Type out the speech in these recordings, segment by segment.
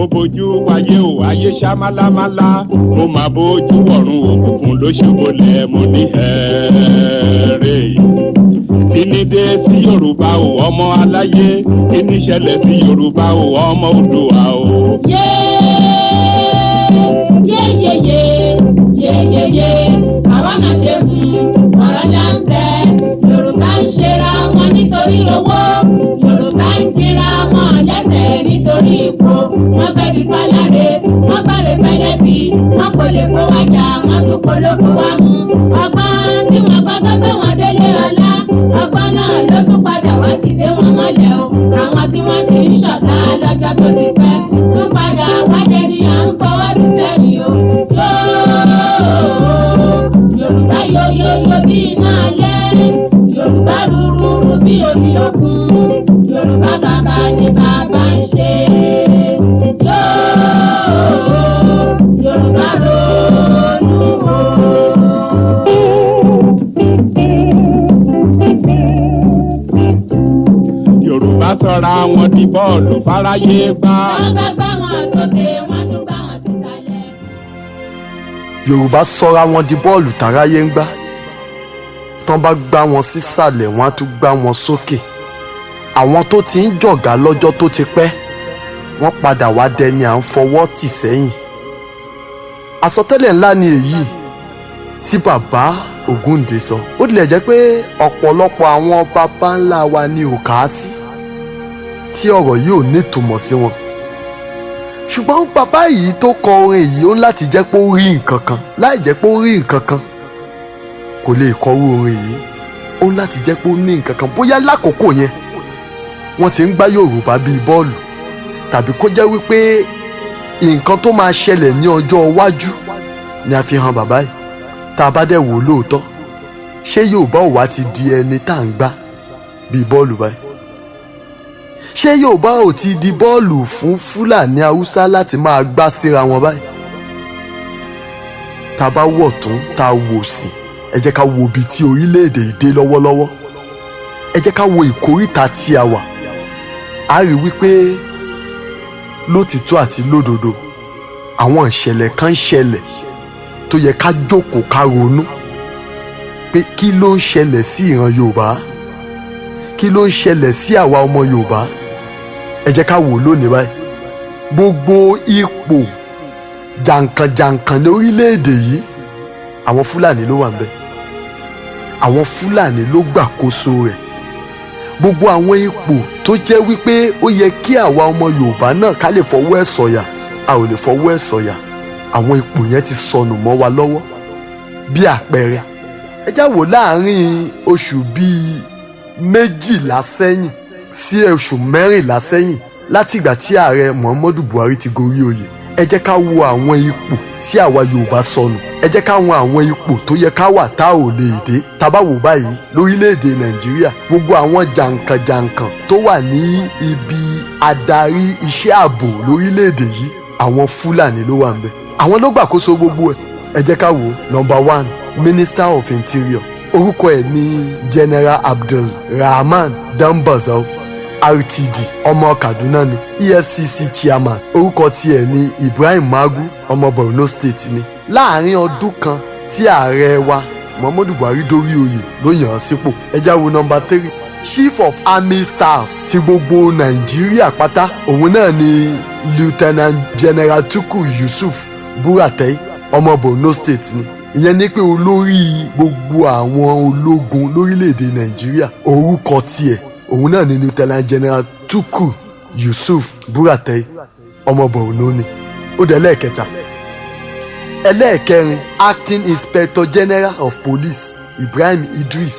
mo bójú wáyé o ayé ṣá málámálá mo máa bójú ọ̀run òkùnkùn ló ṣòbolẹ̀ mo ní ẹ̀ẹ́rẹ́. Kíni dé sí Yorùbá o ọmọ aláyé, kíni ṣẹlẹ̀ sí Yorùbá o ọmọ Oòduà o. Yé àwa máa ṣe ọ̀rọ̀ láǹfẹ̀. Yorùbá ń ṣera wọn nítorí owó, Yorùbá ń kíra wọn lẹ́sẹ̀ nítorí ipò. Wọ́n fẹ́ bí fáláre, wọ́n gbàlè fẹ́lẹ́ bí, wọ́n kò lè kó wájà, wọ́n tún kó lóko wá mú. Ọgbọ́n tí wọ́n kọ́ tó gbé wọn délé ọlá, ọgbọ́n náà ló tún padà wá ti dé wọn mọ́lẹ̀ o. Àwọn tí wọ́n ti ń ṣọ̀tá lọ́jọ́ tó ti pẹ́ tún padà wájẹ ní à ń fọwọ́ ti sẹ́yìn o. Yorùbá yóyóyó bí iná alẹ́, Yorùbá rúrúrú bí omi òkun, Yorùbá bàbá ni bàbá ń ṣe. Yorùbá ronú o. Yorùbá sọra wọn di bọ́ọ̀lù fáráyé gbá. Wọ́n bá gbá wọn sókè, wọ́n tún gbá wọn sísàlẹ̀. Yorùbá sọra wọn di bọ́ọ̀lù táráyé ń gbá. Tán bá gbá wọn sísàlẹ̀ wọ́n á tún gbá wọn sókè. Àwọn tó ti ń jọ̀gá lọ́jọ́ tó ti pẹ́ wọ́n padà wá dẹni à ń fọwọ́ tì sẹ́yìn. Àsọtẹ́lẹ̀ ńlá ni èyí tí bàbá Ògúndé sọ. Ó tilẹ̀ jẹ́ pé ọ̀pọ̀lọpọ̀ àwọn baba ńlá wa ni ò kà á sí tí ọ̀rọ̀ yìí ò nítumọ̀ sí wọn. Ṣùgbọ́n bàbá yìí tó kọ orin yìí ó ń láti jẹ́ pé ó rí nǹkan kan. Láì jẹ́ pé ó rí nǹkan kan kò lè kọrú orin yìí. Ó ń láti jẹ́ pé ó ní nǹkan kan. Bóyá lákòókò yẹn wọ́n ti ń gbá Yorùbá bíi bọ́ọ̀lù, tàbí kó jẹ́ wípé nǹkan tó máa ṣẹlẹ̀ ní ọjọ́ iwájú ni a fi hàn bàbá yìí. Tá a bá dẹ̀ wò lóòótọ́, ṣé Yorùbá ò wá ti di ẹni tá à ń gbá bíi bọ́ọ̀lù báyìí? Ṣé Yorùbá ò ti di bọ́ọ̀lù fún Fúlàní Haúsá láti máa gbá síra wọn báyìí? Tá a bá wọ̀ tún tá a wò sí, ẹ jẹ́ ká wo ibi tí orílẹ̀-èdè yìí dé lọ́wọ́lọ́wọ́. Ẹ jẹ́ ká wo ìkóríta tí a wà. A rí wípé lótìtọ́ àti lódodo àwọn ìṣẹ̀lẹ̀ kan ń ṣẹlẹ̀ tó yẹ ká jókòó ká ronú pé kí ló ń ṣẹlẹ̀ sí ìran Yorùbá, kí ló ń ṣẹlẹ̀ sí àwa ọmọ Yorùbá. Ẹ jẹ́ ká wò lónìí báyìí. Gbogbo ipò jàǹkànjàǹkàn ní orílẹ̀-èdè yìí àwọn Fúlàní ló wà ń bẹ̀. Àwọn Fúlàní ló gbàkóso rẹ̀. Gbogbo àwọn ipò tó jẹ́ wípé ó yẹ kí àwa ọmọ Yorùbá náà ká lè fọwọ́ ẹ̀ sọ̀yà, a ò lè fọwọ́ ẹ̀ sọ̀yà. Àwọn ipò yẹn ti sọnù mọ́ wa lọ́wọ́. Bí àpẹẹrẹ, ẹ já wò láàárín oṣù bíi 12 sẹ́yìn sí oṣù 14 sẹ́yìn láti ìgbà tí ààrẹ Muhammadu Buhari ti gorí oyè. Ẹ jẹ́ ká wo àwọn ipò tí àwa Yorùbá sọnù. Ẹ jẹ́ ká wo àwọn ipò tó yẹ ká wà tá ò lè dé. Tá bá wò báyìí lórílẹ̀‐èdè Nàìjíríà, gbogbo àwọn jàǹkànjàǹkàn tó wà ní ibi adarí iṣẹ́ ààbò lórílẹ̀‐èdè yìí àwọn Fúlàní ló wà ń bẹ̀. Àwọn ló gbàkóso gbogbo ẹ̀. Ẹ jẹ́ ká wo number 1, Minister of Interior. Orúkọ ẹ̀ ní General Abdulrahman Dambazao RTD, ọmọ Kaduna ni. EFCC chairman, orúkọ tiẹ̀ ní Ibrahim Magu, ọmọ Borno State ni. Láàárín ọdún kan tí ààrẹ wa Muhammadu Buhari dórí oyè ló yàn án sípò. Ẹ já wo number 3, Chief of Army Staff ti gbogbo Nàìjíríà pátá. Òun náà ni Lieutenant General Tukur Yusuf Buratai, ọmọ Borno State ni. Ìyẹn ni pé olórí gbogbo àwọn ológun lórílẹ̀‐èdè Nàìjíríà. Orúkọ tiẹ̀ òun náà ni Lieutenant General Tukur Yusuf Buratai, ọmọ Borno ni. Ó dẹ̀ lẹ́ẹ̀kẹta. Ẹlẹ́ẹ̀kẹrin, Acting Inspector General of Police Ibrahim Idris,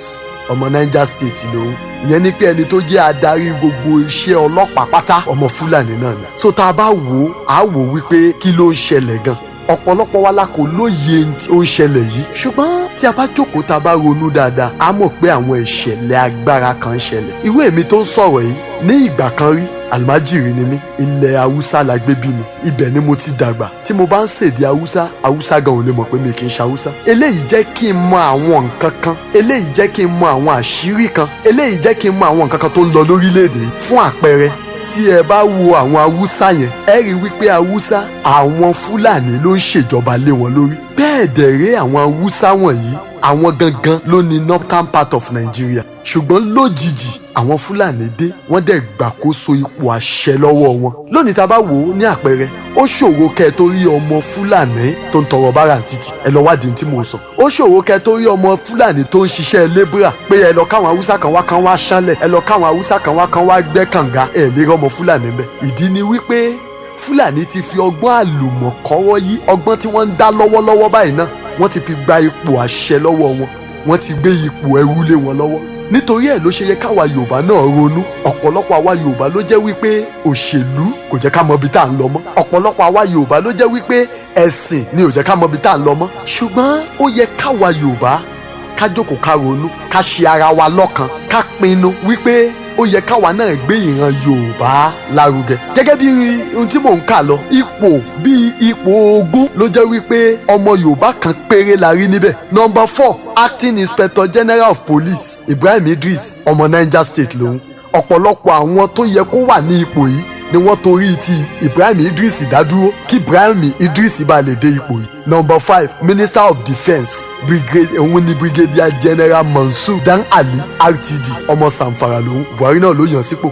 ọmọ Niger State lòun. Ìyẹn ni pé ẹni tó jẹ́ adarí gbogbo iṣẹ́ ọlọ́pàá pátá ọmọ Fúlàní náà ni. So tá a bá wò á wò wípé kí ló ń ṣẹlẹ̀ gan. Ọ̀pọ̀lọpọ̀ wa la kò lóye tí ó ń ṣẹlẹ̀ yìí. Ṣùgbọ́n tí a bá jókòó tá a bá ronú dáadáa, a mọ̀ pé àwọn ìṣẹ̀lẹ̀ agbára kan ń ṣẹlẹ̀. Irú èmi tó ń sọ̀rọ̀ yìí ní ìgbà kan rí, àlùmájìrì ni mí. Ilẹ̀ Haúsá la gbé bí mi. Ibẹ̀ ni mo ti dàgbà. Tí mo bá ń ṣèdè Haúsá, Haúsá gan ò lè mọ̀ pé mi kì í ṣe Haúsá. Eléyìí jẹ́ kí n mọ àwọn nǹkan kan. Eléyìí jẹ́ kí n mọ àwọn àṣírí kan. Eléyìí jẹ́ kí n mọ àwọn nǹkan kan tó ń lọ lórílẹ̀‐èdè. Fún àpẹẹrẹ, tí ẹ bá wo àwọn Haúsá yẹn ẹ rí wípé Haúsá àwọn Fúlàní ló ń ṣèjọba lé wọn lórí. bẹ́ẹ̀ dẹ̀rẹ́ àwọn Haúsá wọ̀nyí àwọn gangan ló ní northern part of Nigeria. ṣùgbọ́n lójijì àwọn Fúlàní dé wọ́n dẹ̀ gbàkóso ipò àṣẹ lọ́wọ́ wọn. lónìí tá a bá wò ó ní àpẹẹrẹ ó ṣòro kẹ́ ẹ tó rí ọmọ Fúlàní tó ń tọrọ bára títì ẹ lọ wádìí tí mò ń sọ. ó ṣòro kẹ́ ẹ tó rí ọmọ Fúlàní tó ń ṣiṣẹ́ lébúrà pé ẹ lọ káwọn Haúsá kan wá ṣánlẹ̀ ẹ lọ káwọn Haúsá kan wá gbẹ́ kànga ẹ lè rọmọ Fúlàní bẹ́ẹ̀. ìdí ni wípé Fúlàní ti fi ọgbọ́n àlùmọ̀kọ́rọ́ yí ọgbọ́n tí wọ́n ń dá lọ́wọ́lọ́wọ́ báyìí náà wọ́n ti fi gba ipò àṣẹ lọ́wọ́ wọn wọ́n ti gbé ipò ẹrú lé wọn lọ́wọ́. nítorí ẹ̀ ló ṣe yẹ káwa Yorùbá náà ronú. ọ̀pọ̀lọpọ̀ àwa Yorùbá ló jẹ́ wípé òṣèlú kò jẹ́ ká mọ ibi tá à ń lọ mọ́. ọ̀pọ̀lọpọ̀ àwa Yorùbá ló jẹ́ wípé ẹ̀sìn ni ò jẹ́ ká mọ ibi tá à ń lọ mọ́. ṣùgbọ́n ó yẹ káwa Yorùbá ká jókòó ká ronú ká ṣe ara wa lọ́kan ká pinnu wípé ó yẹ káwa náà gbé ìran Yorùbá lárugẹ. gẹ́gẹ́ bí ohun tí mò ń kà lọ ipò bíi ipò 20 ló jẹ́ wípé ọmọ Yorùbá kan péré la rí níbẹ̀. Number 4 Acting Inspector General of Police Ibrahim Idris ọmọ Niger State lòun. ọ̀pọ̀lọpọ̀ àwọn tó yẹ kó wà ní ipò yìí ni wọ́n torí ti Ibrahim Idris dádúró kí Ibrahim Idris bá lè dé ipò yìí. Number 5 Minister of Defence òun ni Brigadier General Mansour Dan Ali RTD ọmọ Zamfara lòun. Buhari náà ló yàn sípò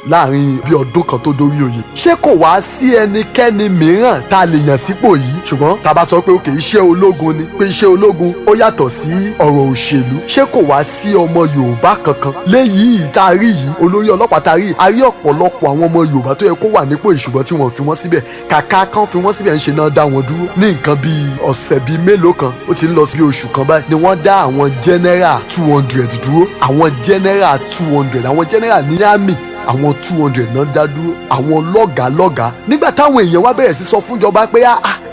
láàrin bí ọdún kan tó dórí oyè. ṣé kò wá sí ẹnikẹ́ni mìíràn tá a lè yàn sípò yìí? ṣùgbọ́n tá a bá sọ pé òkè iṣẹ́ ológun ni pé iṣẹ́ ológun ó yàtọ̀ sí ọ̀rọ̀ òṣèlú. ṣé kò wá sí ọmọ Yorùbá kankan léyìí tá a rí yìí olórí ọlọ́pàá tá a rí yìí a rí ọ̀pọ̀lọpọ̀ àwọn ọmọ Yorùbá tó yẹ kó wà nípò ìṣùgbọ́n tí wọ́n fi wọ́n síbẹ̀ kàkà kan fi wọ́n síbẹ̀ ń ṣe náà dá wọn dúró. ní nǹkan bíi ọ̀sẹ̀ bíi mélòó kan ó ti ń lọ sí oṣù kan báyìí ni wọ́n dá àwọn general 200 dúró. àwọn general 200 àwọn general ní army àwọn 200 náà dá dúró àwọn lọ́gàálọ́gàá. nígbà táwọn èèyàn wá bẹ̀rẹ̀ sí sọ fúnjọba pé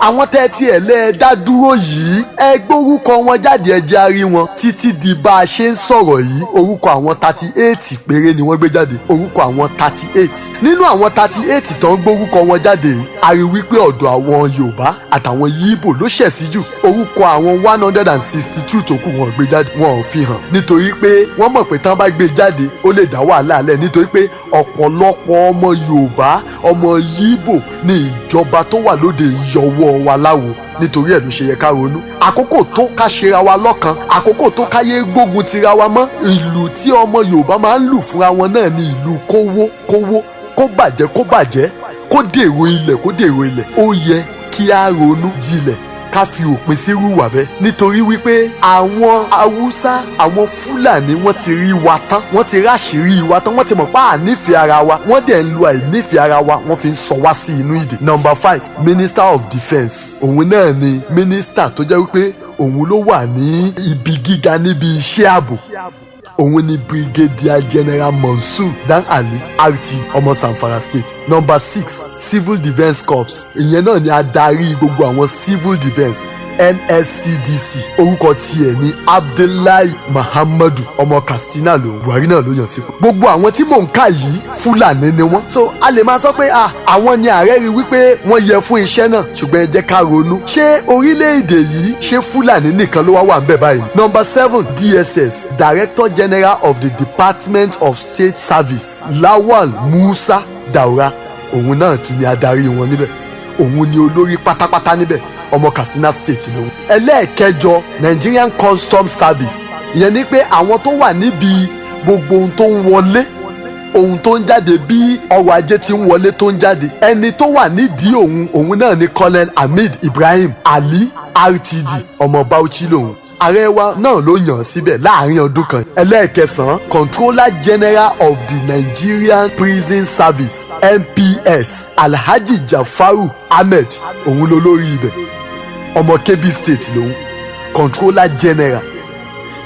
àwọn tẹ́tí ẹ̀ lẹ́ẹ̀dá dúró yìí ẹ gbórúkọ wọn jáde ẹ jẹ́ a rí wọn. títí di bá a ṣe ń sọ̀rọ̀ yìí orúkọ àwọn 38 péré ni wọ́n gbé jáde orúkọ àwọn 38. nínú àwọn 38 tó ń gbórúkọ wọn jáde yìí a rí wípé ọ̀dọ̀ àwọn Yorùbá àtàwọn Yíbò ló ṣẹ̀ sí jù. orúkọ àwọn 162 tó kù wọn gbé jáde wọn ò fi hàn nítorí pé wọ́n mọ̀ pé tán bá gbé jáde ó lè dá wàhálà lẹ̀ nítorí pé ọ̀pọ̀lọpọ̀ ọmọ Yorùbá ọmọ Yíbò ní ìjọba tó wà lóde ìyọwọ́ wa láwo nítorí ẹ̀ ló ṣe yẹ ká ronú. àkókò tó ká ṣera wa lọ́kan àkókò tó káyé gbógun tira wa mọ́. ìlú tí ọmọ Yorùbá máa ń lù fúnra wọn náà ní ìlú kówó kó bàjẹ́ kó dèrò ilẹ̀ ó yẹ kí á ronú jinlẹ̀ ká fi òpin sí rúwà bẹ́ẹ̀. nítorí wípé àwọn Haúsá àwọn Fúlàní wọ́n ti rí wa tán wọ́n ti ráṣìírí wa tán wọ́n ti mọ̀ pé ànífẹ̀ẹ́ ara wa wọ́n dẹ̀ ń lo àìnífẹ̀ẹ́ ara wa wọ́n fi ń sọ wá sí inú ìdè. Number 5 Minister of Defence òun náà ni mínísítà tó jẹ́ wípé òun ló wà ní ibi gíga níbi iṣẹ́ ààbò òun ni Brigadier General Mansour Dan Ali RTD ọmọ Zamfara State. Number 6 Civil Defence Corps ìyẹn náà ni adarí gbogbo àwọn Civil Defence NSCDC orúkọ tiẹ̀ ní Abdullahi Muhammadu ọmọ Katsina lòun. Buhari náà ló yàn sípò. gbogbo àwọn tí mò ń kà yìí Fúlàní ni wọ́n. so a lè máa sọ pé àwọn ni ààrẹ rí wípé wọ́n yẹ fún iṣẹ́ náà ṣùgbọ́n ẹ jẹ́ ká ronú. ṣé orílẹ̀-èdè yìí ṣé Fúlàní nìkan ló wà ń bẹ̀ báyìí? Number 7 DSS Director General of the Department of State Service Lawal Musa Daura òun náà tún ni adarí wọn níbẹ̀ òun ni olórí pátápátá níbẹ̀ ọmọ Katsina State lòun. ẹlẹ́ẹ̀kẹjọ Nigerian Customs Service ìyẹn ni pé àwọn tó wà níbi gbogbo ohun tó ń wọlé ohun tó ń jáde bí ọrọ̀ ajé ti ń wọlé tó ń jáde ẹni tó wà nídìí òun náà ni Colonel Hamid Ibrahim Ali RTD ọmọ Bauchi lòun. ààrẹ wa náà ló yàn síbẹ̀ láàrin ọdún kan. ẹlẹ́ẹ̀kẹsàn-án Controller General of the Nigerian Prison Service NPS Alhaji Jafaru Ahmed òun ló lórí ibẹ̀ ọmọ Kebbi State lòun. Controller General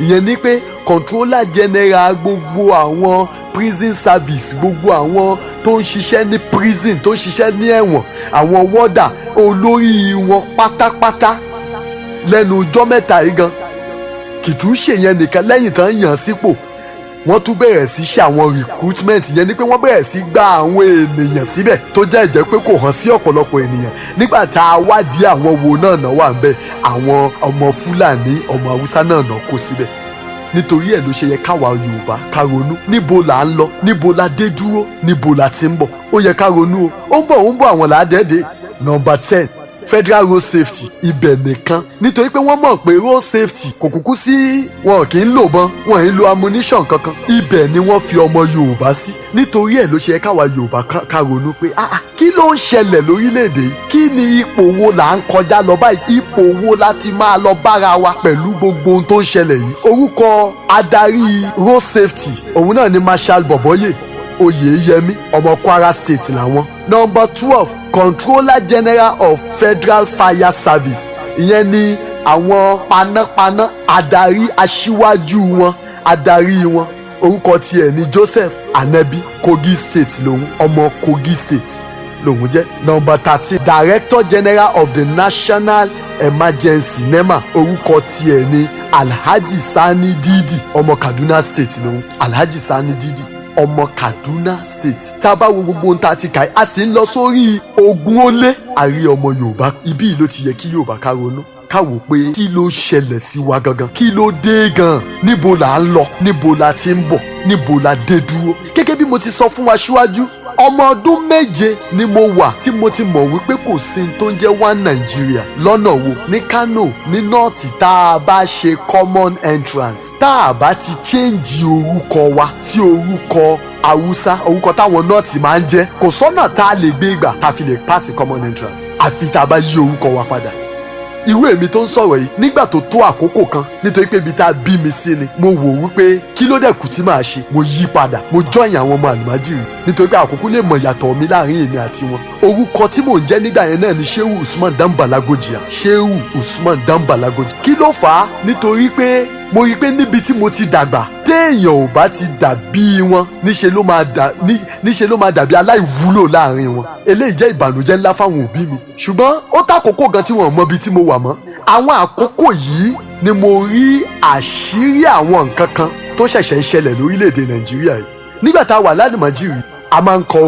ìyẹn ni pé Controller General gbogbo àwọn prison service gbogbo àwọn tó ń ṣiṣẹ́ ní prison tó ń ṣiṣẹ́ ní ẹ̀wọ̀n àwọn wọ́dà olórí wọn pátápátá lẹ́nu ọjọ́ mẹ́ta yìí gan kìtù ṣèyẹn nìkan lẹ́yìn tán yàn sípò wọ́n tún bẹ̀rẹ̀ sí ṣe àwọn recruitment yẹn ni pé wọ́n bẹ̀rẹ̀ sí gba àwọn ènìyàn síbẹ̀ tó jẹ́ pé kò hàn sí ọ̀pọ̀lọpọ̀ ènìyàn nígbà tá a wádìí àwọn wo náà wà ń bẹ̀ àwọn ọmọ Fúlàní ọmọ Haúsá náà kó síbẹ̀ nítorí ẹ̀ ló ṣe yẹ káwa Yorùbá ká ronú níbo là ń lọ, níbo la dé dúró, níbo la ti ń bọ̀. Ó yẹ ká ronú o. Ó ń bọ̀ àwọn làádẹ́ẹ̀dẹ́. Number 10, federal road safety. Ibẹ̀ nìkan, nítorí pé wọ́n mọ̀ pé road safety kò kúkú sí, wọn kì í lò bọ́n, wọn kì í lo ammunition kankan. Ibẹ̀ ni wọ́n fi ọmọ Yorùbá sí. Nítorí ẹ̀ ló ṣe yẹ káwa Yorùbá ká ronú pé kí ló ń ṣẹlẹ̀ lórílẹ̀‐èdè yìí? Kí ni ipò wo là ń kọjá lọ báyìí? Ipò wo la ti máa lọ bára wa pẹ̀lú gbogbo ohun tó ń ṣẹlẹ̀ yìí? Orúkọ adarí road safety òun náà ni Marshal Boboye Oyeyemi, ọmọ Kwara State làwọn. Number 12, Controller General of Federal Fire Service. Ìyẹn ni àwọn panápaná, adarí aṣíwájú wọn, adarí wọn. Orúkọ tiẹ̀ ni Joseph Anabi, Kogi State lòun, ọmọ Kogi State lòun jẹ́. Number 13, Director General of the National Emergency NEMA. Orúkọ tiẹ̀ ni Alhaji Sani Didi, ọmọ Kaduna State lòun. Alhaji Sani Didi, ọmọ Kaduna State. Tá a bá wo gbogbo ohun tá a ti kà á sì ń lọ sórí 20 àrí ọmọ Yorùbá. Ibí yìí ló ti yẹ kí Yorùbá ká ronú, ká wò pé kí ló ṣẹlẹ̀ sí wa gangan, kí ló dé gan, níbo là ń lọ, níbo la ti ń bọ̀, níbo la dé dúró. Gẹ́gẹ́ bí mo ti sọ fún wa síwájú, ọmọ ọdún 7 ni mo wà tí mo ti mọ̀ wípé kò sí tó ń jẹ́ one Nigeria. Lọ́nà wo? Ní Kano, ní North, tá a bá ṣe common entrance, tá a bá ti change orúkọ wa sí orúkọ Hausa, orúkọ táwọn North máa ń jẹ́, kò sọ́nà tá a lè gbé ìgbà tá a fi lè pass common entrance àfi tá a bá yí orúkọ wa padà. Irú èmi tó ń sọ̀rọ̀ yìí nígbà tó tó àkókò kan, nítorí pé ibi tá a bí mi sí ni, mo wò wípé kí ló dẹ̀ kù tí màá ṣe, mo yí padà, mo join àwọn ọmọ àlùmájìrì nítorí pé àkókò lè mọ ìyàtọ̀ mi láàrin èmi àti wọn. Orúkọ tí mò ń jẹ́ nígbà yẹn náà ni Shehu Usman Dambalagojiya. Shehu Usman Dambalagojiya. Kí ló fà á? Nítorí pé mo rí i pé níbi tí mo ti dàgbà, téèyàn ò bá ti dàbí wọn, níṣe ló máa dàbí aláìwúlò láàrin wọn. Eléyìí jẹ́ ìbànújẹ́ ńlá fáwọn òbí mi. Ṣùgbọ́n ó tàkókò gan tí wọ́n mọ ibi tí mo wà mọ́. Àwọn àkókò yìí ni mo rí àṣírí àwọn nǹkan kan tó ṣẹ̀ṣẹ̀ ń ṣẹlẹ̀ lórílẹ̀‐èdè Nàìjíríà yìí. Nígbà tá a wà ládùmájìrì, a máa ń kọ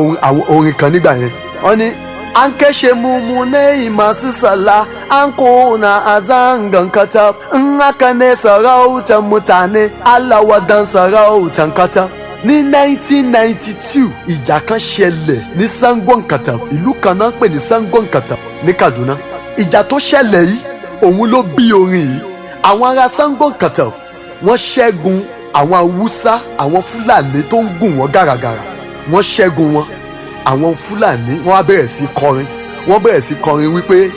orin kan nígbà yẹn. Wọ́n ní an kashe mummunai masu sallah, an kona a zangan katab, in haka ne sarautan mutane, Allah wadan sarautan katab. Ní 1992, ìjà kan ṣẹlẹ̀ ní Sangon Katab, ìlú kan náà pè ní Sangon Katab ní Kaduna. Ìjà tó ṣẹlẹ̀ yìí, òun ló bí orin yìí. Àwọn ará Sangon Katab wọ́n ṣẹ́gun àwọn Haúsá, àwọn Fúlàní tó ń gùn wọ́n gàràgàrà. Wọ́n ṣẹ́gun wọn. Àwọn Fúlàní wọ́n á bẹ̀rẹ̀ sí kọrin. Wọ́n bẹ̀rẹ̀ sí kọrin wípé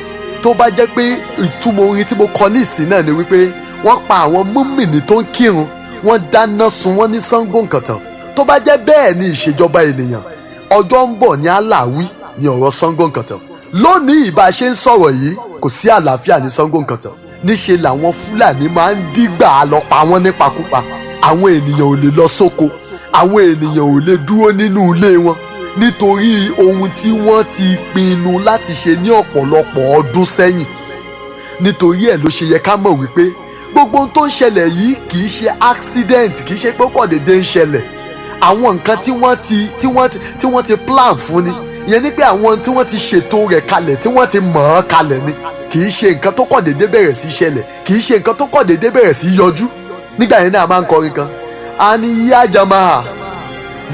tó bá jẹ́ pé ìtumọ̀ orin tí mo kọ ní ìsìn náà ni wípé wọ́n pa àwọn mùmínì tó ń kírun, wọ́n dáná sun wọ́n ní Sangon Katab. Tó bá jẹ́ bẹ́ẹ̀ ni ìṣèjọba ènìyàn, ọjọ́ ń bọ̀ ní aláwí ní ọ̀rọ̀ Sangon Katab. Lónìí ìbá ṣe ń sọ̀rọ̀ yìí, kò sí àlàáfíà ní Sangon Katab. Níṣe làwọn Fúlàní máa ń dígbà lọ pa wọ́n nípakúpa. Àwọn ènìyàn ò lè lọ sóko, àwọn ènìyàn ò lè dúró nínú ilé wọn nítorí ohun tí wọ́n ti pinnu láti ṣe ní ọ̀pọ̀lọpọ̀ ọdún sẹ́yìn. Nítorí ẹ̀ ló ṣe yẹ ká mọ̀ wípé gbogbo ohun tó ń ṣẹlẹ̀ yìí kì í ṣe accident, kì í ṣe pé kò déédéé ń ṣẹlẹ̀. Àwọn nǹkan tí wọ́n ti plan fún ni, ìyẹn ni pé àwọn tí wọ́n ti ṣètò rẹ̀ kalẹ̀, tí wọ́n ti mọ̀ ọ́ kalẹ̀ ni. Kì í ṣe nǹkan tó kọ̀ déédéé bẹ̀rẹ̀ sí ṣẹlẹ̀, kì í ṣe nǹkan tó kọ̀ déédéé bẹ̀rẹ̀ sí yọjú. Nígbà yẹn náà máa ń kọrin kan, ani ya jama'a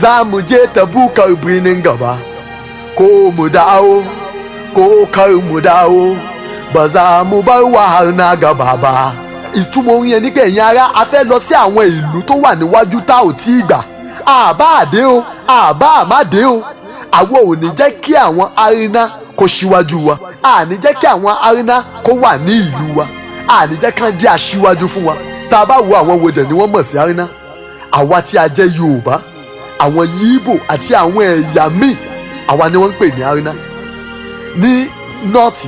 za mu je Tabukar birnin gaba, ko mu dawo ko kar mu dawo, ba za mu bar wahala gaba ba. Ìtumọ̀ orin yẹn ní pé ẹ̀yin ará, a fẹ́ lọ sí àwọn ìlú tó wà níwájú tá ò tí ì gbà. Àbá àdé o, àbá àmàdé o. Àwọn ò ní jẹ́ kí àwọn arìnà kó ṣíwájú wa. A ní jẹ́ kí àwọn arìnà kó wà ní ìlú wa. A ní jẹ́ kán jẹ́ aṣíwájú fún wa. Tá a bá wo àwọn wo dẹ̀ ni wọ́n mọ̀ sí arìnà. Àwa tí a jẹ́ Yorùbá, àwọn Yíbò àti àwọn ẹ̀yà míì, àwa ni wọ́n ń pè ní arìnà. Ní North,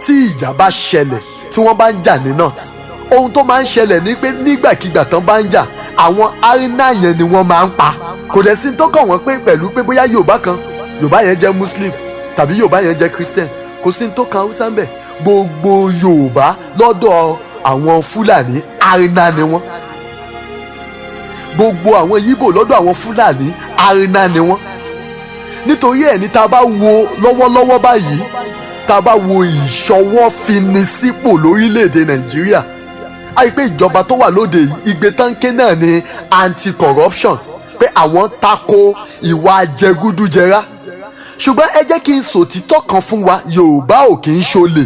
tí ìjà bá ṣẹlẹ̀, tí wọ́n bá ń jà ní North, ohun tó máa ń ṣẹlẹ̀ ní pé nígbàkigbà tán bá ń jà, àwọn arìnà yẹn ni wọ́n máa ń pa. Kò dẹ̀ sí tó kàn wọ́n pé pẹ̀lú pé bóyá Yorùbá kan, Yorùbá yẹn jẹ́ Muslim tàbí Yorùbá yẹn jẹ́ Christian, kò sí tó kan Hausa ń bẹ̀. Gbogbo Yorùbá lọ́dọ̀ àwọn Fúlàní arìnà ni wọ́n. Gbogbo àwọn Yíbò lọ́dọ̀ àwọn Fúlàní arìnà ni wọ́n. Nítorí ẹ̀ ní tá a bá wo lọ́wọ́lọ́wọ́ báyìí, tá a bá wo ìṣọwọ́finisípò lórílẹ̀‐èdè Nàìjíríà, àyè pé ìjọba tó wà lóde yìí igbe táǹkì náà ni anti-corruption pé àwọn tako ìwà jẹgúdújẹrá ṣùgbọ́n ẹ jẹ́ kí n sòtítọ́ kan fún wa Yorùbá ò kì í ṣolè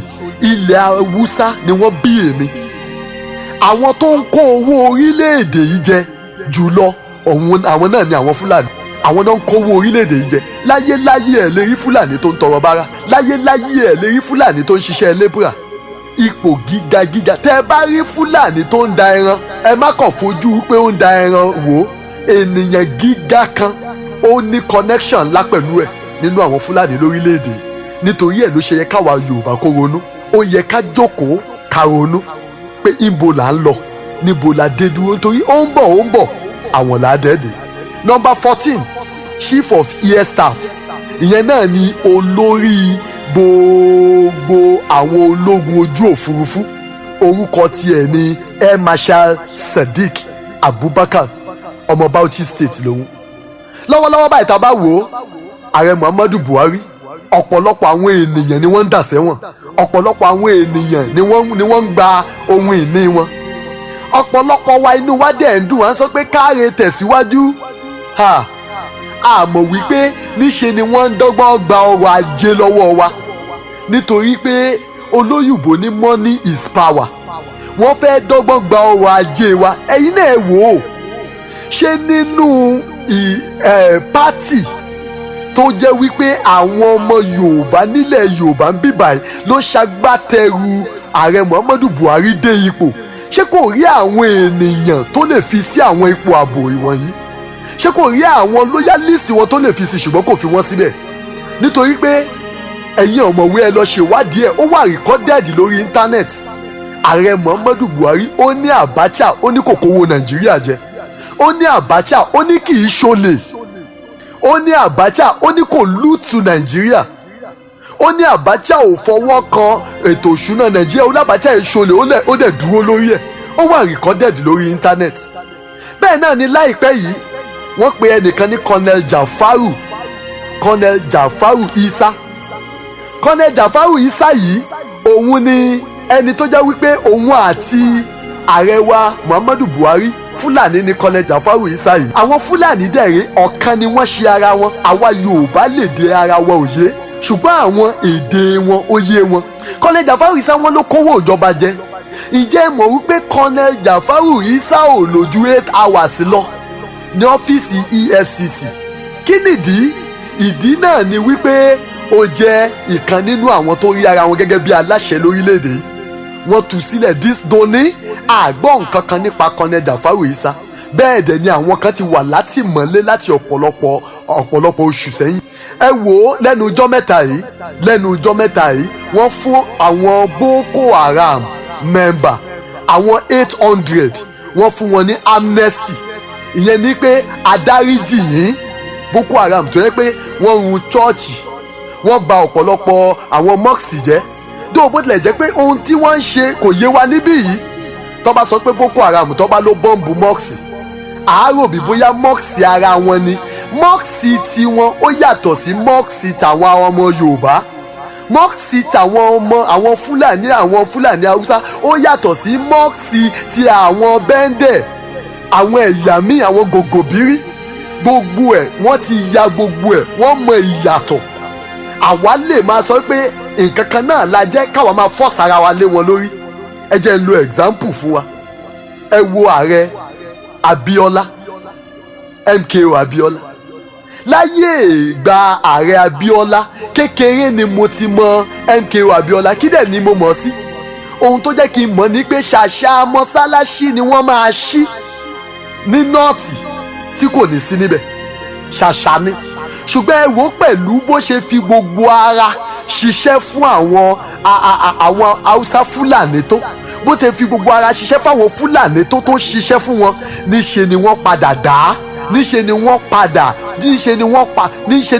ilẹ̀ Haúsá ni wọ́n bí èmi àwọn tó ń kó owó orílẹ̀-èdè yìí jẹ jùlọ àwọn náà ni àwọn Fúlàní àwọn náà ń kó owó orílẹ̀-èdè yìí jẹ láyéláyé ẹ̀ lè rí Fúlàní tó ń tọrọ bárà láyéláyé ẹ̀ lè rí Fúlàní tó ń ṣiṣẹ́ lébùrà ipò gíga tẹ́ ẹ bá rí Fúlàní tó ń da ẹran ẹ má kàn fojú pé ó ń da ẹran wò ènìyàn gíga kan ó ní connection ńlá pẹ̀lú ẹ̀ nínú àwọn Fúlàní lórílẹ̀‐èdè nítorí ẹ̀ ló ṣe yẹ káwa Yorùbá kó ronú ó yẹ ká jókòó ká ronú pé ibo là ń lọ níbo la dé dúró nítorí ó ń bọ̀ àwọn làádẹ́ẹ̀dẹ̀. Number 14 Chief of Air Staff ìyẹn náà ni olórí gbogbo àwọn ológun ojú òfurufú orúkọ tiẹ̀ ni Air Marshal Sadiq Abubakar ọmọ Bauchi State lòun lọ́wọ́lọ́wọ́ báyìí tá a bá wò ó ààrẹ Muhammadu Buhari ọ̀pọ̀lọpọ̀ àwọn ènìyàn ni wọ́n ń dà sẹ́wọ̀n ọ̀pọ̀lọpọ̀ àwọn ènìyàn ni wọ́n ń gba ohun ìní wọn ọ̀pọ̀lọpọ̀ wa inú wa dẹ̀ ń dùn wá sọ pé káre tẹ̀síwájú àmọ́ wípé níṣe ni wọ́n ń dọ́gbọ́n gba ọrọ̀ ajé lọ́wọ́ wa nítorí pé olóyìnbó ní money is power wọ́n fẹ́ dọ́gbọ́n gba ọrọ̀ ajé wa ẹ̀yin náà wò ó ṣé nínú pátì tó jẹ́ wípé àwọn ọmọ Yorùbá nílẹ̀ Yorùbá ń bíbáyìí ló ṣagbátẹrù ààrẹ Muhammadu Buhari dé ipò ṣé kò rí àwọn ènìyàn tó lè fi sí àwọn ipò ààbò ìwọ̀nyí ṣé kò rí àwọn loyalist wọn tó lè fi sí ṣùgbọ́n kò fi wọ́n síbẹ̀ nítorí pé ẹ̀yin ọ̀mọ̀wé ẹ lọ ṣèwádìí ẹ̀ ó wà recorded lórí internet ààrẹ Muhammadu Buhari ó ní Abacha ó ní kò kówó Nàìjíríà jẹ ó ní Abacha ó ní kì í ṣolè ó ní Abacha ó ní kò lùtù Nàìjíríà ó ní Abacha ò fọwọ́ kan ètò òṣùnà Nàìjíríà ó ní Abacha ìṣolè ó dẹ̀ dúró lórí ẹ̀ ó wà recorded lórí internet bẹ́ẹ̀ náà ni láìpẹ́ yìí wọ́n pe ẹnìkan ní Colonel Jafaru Isa Colonel Jafaru Isa yìí òun ni ẹni tó jẹ́ wípé òun àti ààrẹ wa Muhammadu Buhari Fúlàní ni Colonel Jafaru Isa yìí àwọn Fúlàní dẹ̀rẹ́ ọ̀kan ni wọ́n ṣe ara wọn àwa Yorùbá lè dé ara wa òye ṣùgbọ́n àwọn èdè wọn ó yé wọn Colonel Jafaru Isa wọn ló kówó ìjọba jẹ ǹjẹ́ mọ̀ wípé Colonel Jafaru Isa ò lò ju 8 hours lọ ní ọ́fíìsì EFCC kí nìdí ìdí náà ni wípé ó jẹ́ ìkan nínú àwọn tó rí ara wọn gẹ́gẹ́ bí aláṣẹ lórílẹ̀‐èdè yìí wọ́n tú sílẹ̀ dóní àgbọ̀ nǹkan kan nípa Colonel Jafaru Isa bẹ́ẹ̀ dẹ̀ ni àwọn kan ti wà látìmọ́lé láti ọ̀pọ̀lọpọ̀ oṣù sẹ́yìn ẹ wò ó lẹ́nu ọjọ́ mẹ́ta yìí wọ́n fún àwọn Boko Haram member àwọn 800 wọ́n fún wọn ní amnesty ìyẹn ni pé adáríjì yìí Boko Haram tó yẹ pé wọ́n run chọ́ọ̀chì wọ́n bà ọ̀pọ̀lọpọ̀ àwọn mosque jẹ́ dóò bó tilẹ̀ jẹ́ pé ohun tí wọ́n ń ṣe kò yé wa níbí yìí tó bá sọ pé Boko Haram tó bá ló bọ́ǹbù mosque àárò bí bóyá mosque ara wọn ni mosque tiwọn ó yàtọ̀ sí mosque tàwọn ọmọ Yorùbá mosque tàwọn àwọn Fúlàní Haúsá ó yàtọ̀ sí mosque ti àwọn bẹ́ńdẹ̀ àwọn ẹ̀yà míì àwọn gògòbírí gbogbo ẹ̀ wọ́n ti ya gbogbo ẹ̀ wọ́n mọ ìyàtọ̀ àwa lè máa sọ pé nǹkan kan náà la jẹ́ káwa máa fọ́ sára wa lé wọn lórí ẹ jẹ́ n lo example fún wa ẹ wo ààrẹ Abíọ́lá MKO Abíọ́lá láyé ìgbà ààrẹ Abíọ́lá kékeré ni mo ti mọ MKO Abíọ́lá kí dẹ̀ ni mo mọ̀ sí ohun tó jẹ́ kí n mọ̀ ní pé ṣàṣà mọ́sálásí ni wọ́n máa ṣí ní nọ́ọ̀tì tí kò ní sí níbẹ̀ ṣàṣà ni ṣùgbọ́n ẹ wò pẹ̀lú bó ṣe fi gbogbo ara ṣiṣẹ́ fún àwọn Haúsá Fúlàní tó bó ṣe fi gbogbo ara ṣiṣẹ́ fáwọn Fúlàní tó ṣiṣẹ́ fún wọn níṣe ni wọ́n padà dá níṣe ni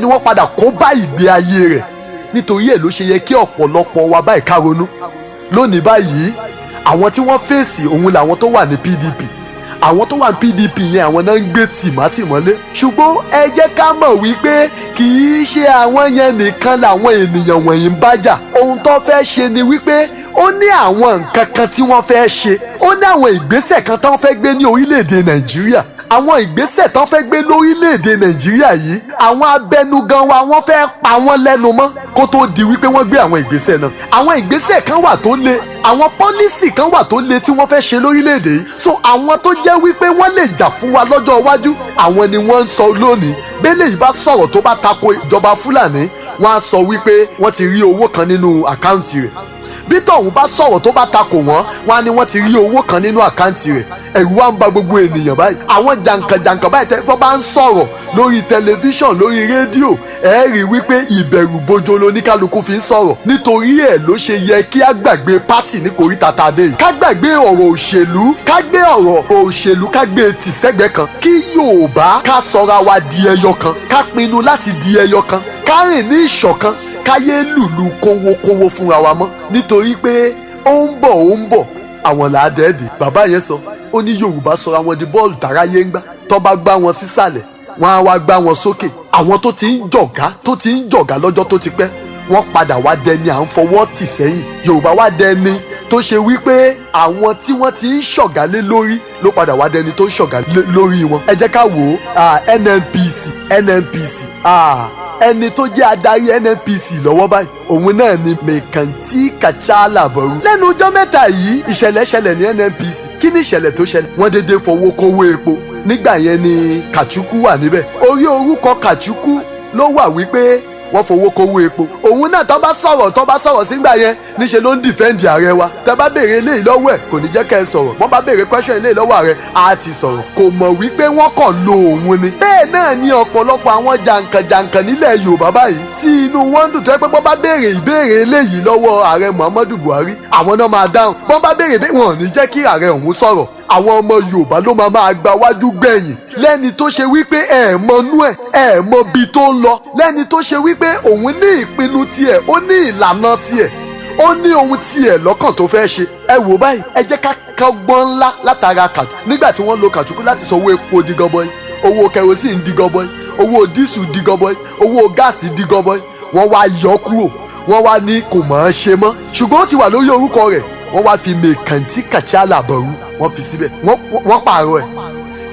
wọ́n padà kó bá ìgbé ayé rẹ̀ nítorí ẹ̀ ló ṣe yẹ kí ọ̀pọ̀lọpọ̀ wa báyìí ká ronú lónìí báyìí àwọn tí wọ́n fèsì òun làwọn tó wà ní PDP àwọn tó wà ní PDP yẹn àwọn náà ń gbé tìmátìmọ́lé ṣùgbọ́n ẹ jẹ́ ká mọ̀ wípé kì í ṣe àwọn yẹn nìkan làwọn ènìyàn wọ̀nyí ń bájà ohun tó fẹ́ ṣe ni wípé ó ní àwọn nǹkan kan tí wọ́n fẹ́ ṣe, ó ní àwọn ìgbésẹ̀ kan tó fẹ́ gbé ní orílẹ̀-èdè Nàìjíríà. Àwọn ìgbésẹ̀ tó fẹ́ gbé lórílẹ̀-èdè Nàìjíríà yìí, àwọn abẹnugan wa wọ́n fẹ́ pa wọ́n lẹ́nu mọ́ kó tó di wípé wọ́n gbé àwọn ìgbésẹ̀ náà. Àwọn ìgbésẹ̀ kan wà tó le, àwọn pọ́lísì kan wà tó le tí wọ́n fẹ́ ṣe lórílẹ̀-èdè yìí. So àwọn tó jẹ́ wípé wọ́n lè jà fún wa lọ́jọ́ iwájú, àwọn ni wọ́n ń sọ lónìí. Bẹ́lẹ̀ yìí bá sọ̀rọ̀ tó bá tako ìjọba Fúlàní, wọ́n á sọ wípé wọ́n ti rí owó kan nínú àkáǹtì rẹ̀. Bí tọ̀hún bá sọ̀rọ̀ tó bá takò wọ́n, wọ́n á ní wọ́n ti rí owó kan nínú àkáǹtì rẹ̀. Ẹ̀rù wa ń ba gbogbo ènìyàn báyìí. Àwọn jàǹkànjàǹkàn báyìí tẹ́fọ́ bá ń sọ̀rọ̀ lórí tẹlifíṣàn, lórí rédíò, ẹ rí wípé ìbẹ̀rù bojo lóníkálukú fi ń sọ̀rọ̀. Nítorí ẹ̀ ló ṣe yẹ kí á gbàgbé pátì ní kòríta tàdé yìí. Ká gbàgbé ọ̀rọ̀ òṣèlú, ká gbé ọ̀rọ̀ òṣèlú, ká gbé tì sẹ́gbẹ̀ẹ́ kan. Kí Yorùbá ká sọra wa di ẹyọ kan, ká pinnu láti di ẹyọ kan, ká rìn ní ìṣọ̀kan, káyé lùlù kówókówó fúnra wa mọ́. Nítorí pé ó ń bọ̀ àwọn làádẹ́ẹ̀dẹ̀. Bàbá yẹn sọ, ó ní Yorùbá sọra wọn di bọ́ọ̀lù táráyé ń gbá. Tó bá gbá wọn sísàlẹ̀, wọ́n á wá gbá wọn sókè. Àwọn tó ti ń jọ̀gá lọ́jọ́ tó ti pẹ́, wọ́n padà wá dẹni à ń fọwọ́ tì sẹ́yìn. Yorùbá wá dẹni tó ṣe wípé àwọn tí wọ́n ti ń ṣọ̀gá lé lórí ló padà wá dẹni tó ń ṣọ̀gá lórí wọn. Ẹ jẹ́ ká wò ó NNPC ẹni tó jẹ́ adarí NNPC lọ́wọ́ báyìí, òun náà ni Mẹ̀kàntí Kàchálà Bọ̀rú. Lẹ́nu ọjọ́ mẹ́ta yìí ìṣẹ̀lẹ̀ ṣẹlẹ̀ ní NNPC. Kí ni ìṣẹ̀lẹ̀ tó ṣẹlẹ̀? Wọ́n déédéé fowó kówó epo. Nígbà yẹn ni Kàchúkú wà níbẹ̀. Orí orúkọ Kàchúkú ló wà wípé wọ́n fowó kówó epo. Òun náà tó bá sọ̀rọ̀ sígbà yẹn níṣe ló ń dìfẹ́ǹdì ààrẹ wa. Tẹ́ bá béèrè eléyìí lọ́wọ́ ẹ̀ kò ní jẹ́ kẹ́ ẹ sọ̀rọ̀. Wọ́n bá béèrè question eléyìí lọ́wọ́ ààrẹ á ti sọ̀rọ̀. Kò mọ̀ wípé wọ́n kàn lo òun ni. Bẹ́ẹ̀ náà ni ọ̀pọ̀lọpọ̀ àwọn jàǹkànjàǹkàn nílẹ̀ Yorùbá báyìí tí inú wọn dùn tó yẹ pé bọ́n bá béèrè ìbéèrè eléyìí lọ́wọ́ ààrẹ Muhammadu Buhari, àwọn náà máa dáhùn. Bọ́n bá béèrè wọn ò ní jẹ́ kí ààrẹ òun sọ̀rọ̀. Àwọn ọmọ Yorùbá ló máa gba wájú gbẹ̀yìn lẹ́ni tó ṣe wípé ẹ̀ mọnú ẹ̀ mọ bí tó ń lọ, lẹ́ni tó ṣe wípé òun ní ìpinnu tiẹ̀, ó ní ìlànà tiẹ̀, ó ní ohun tiẹ̀ lọ́kàn tó fẹ́ ṣe. Ẹ wò báyìí, ẹ jẹ́ ká kọ́gbọ́n ńlá látara Kàchúkú. Nígbà tí wọ́n lo Kàchúkú láti sọ owó epo di gọbọi, owó kẹrosíìnì di gọbọi, owó dísù di gọbọi, owó gáàsì di gọbọi, wọ́n wá yọ kúrò, wọ́n wá ní kò mọ̀ ọ́n ṣe mọ́. Ṣùgbọ́n ó ti wà lórí orúkọ rẹ̀, wọ́n wá fi Mẹ̀kàntí Kàchálà Bọ̀rú wọ́n fi síbẹ̀, wọ́n pààrọ̀ ẹ̀.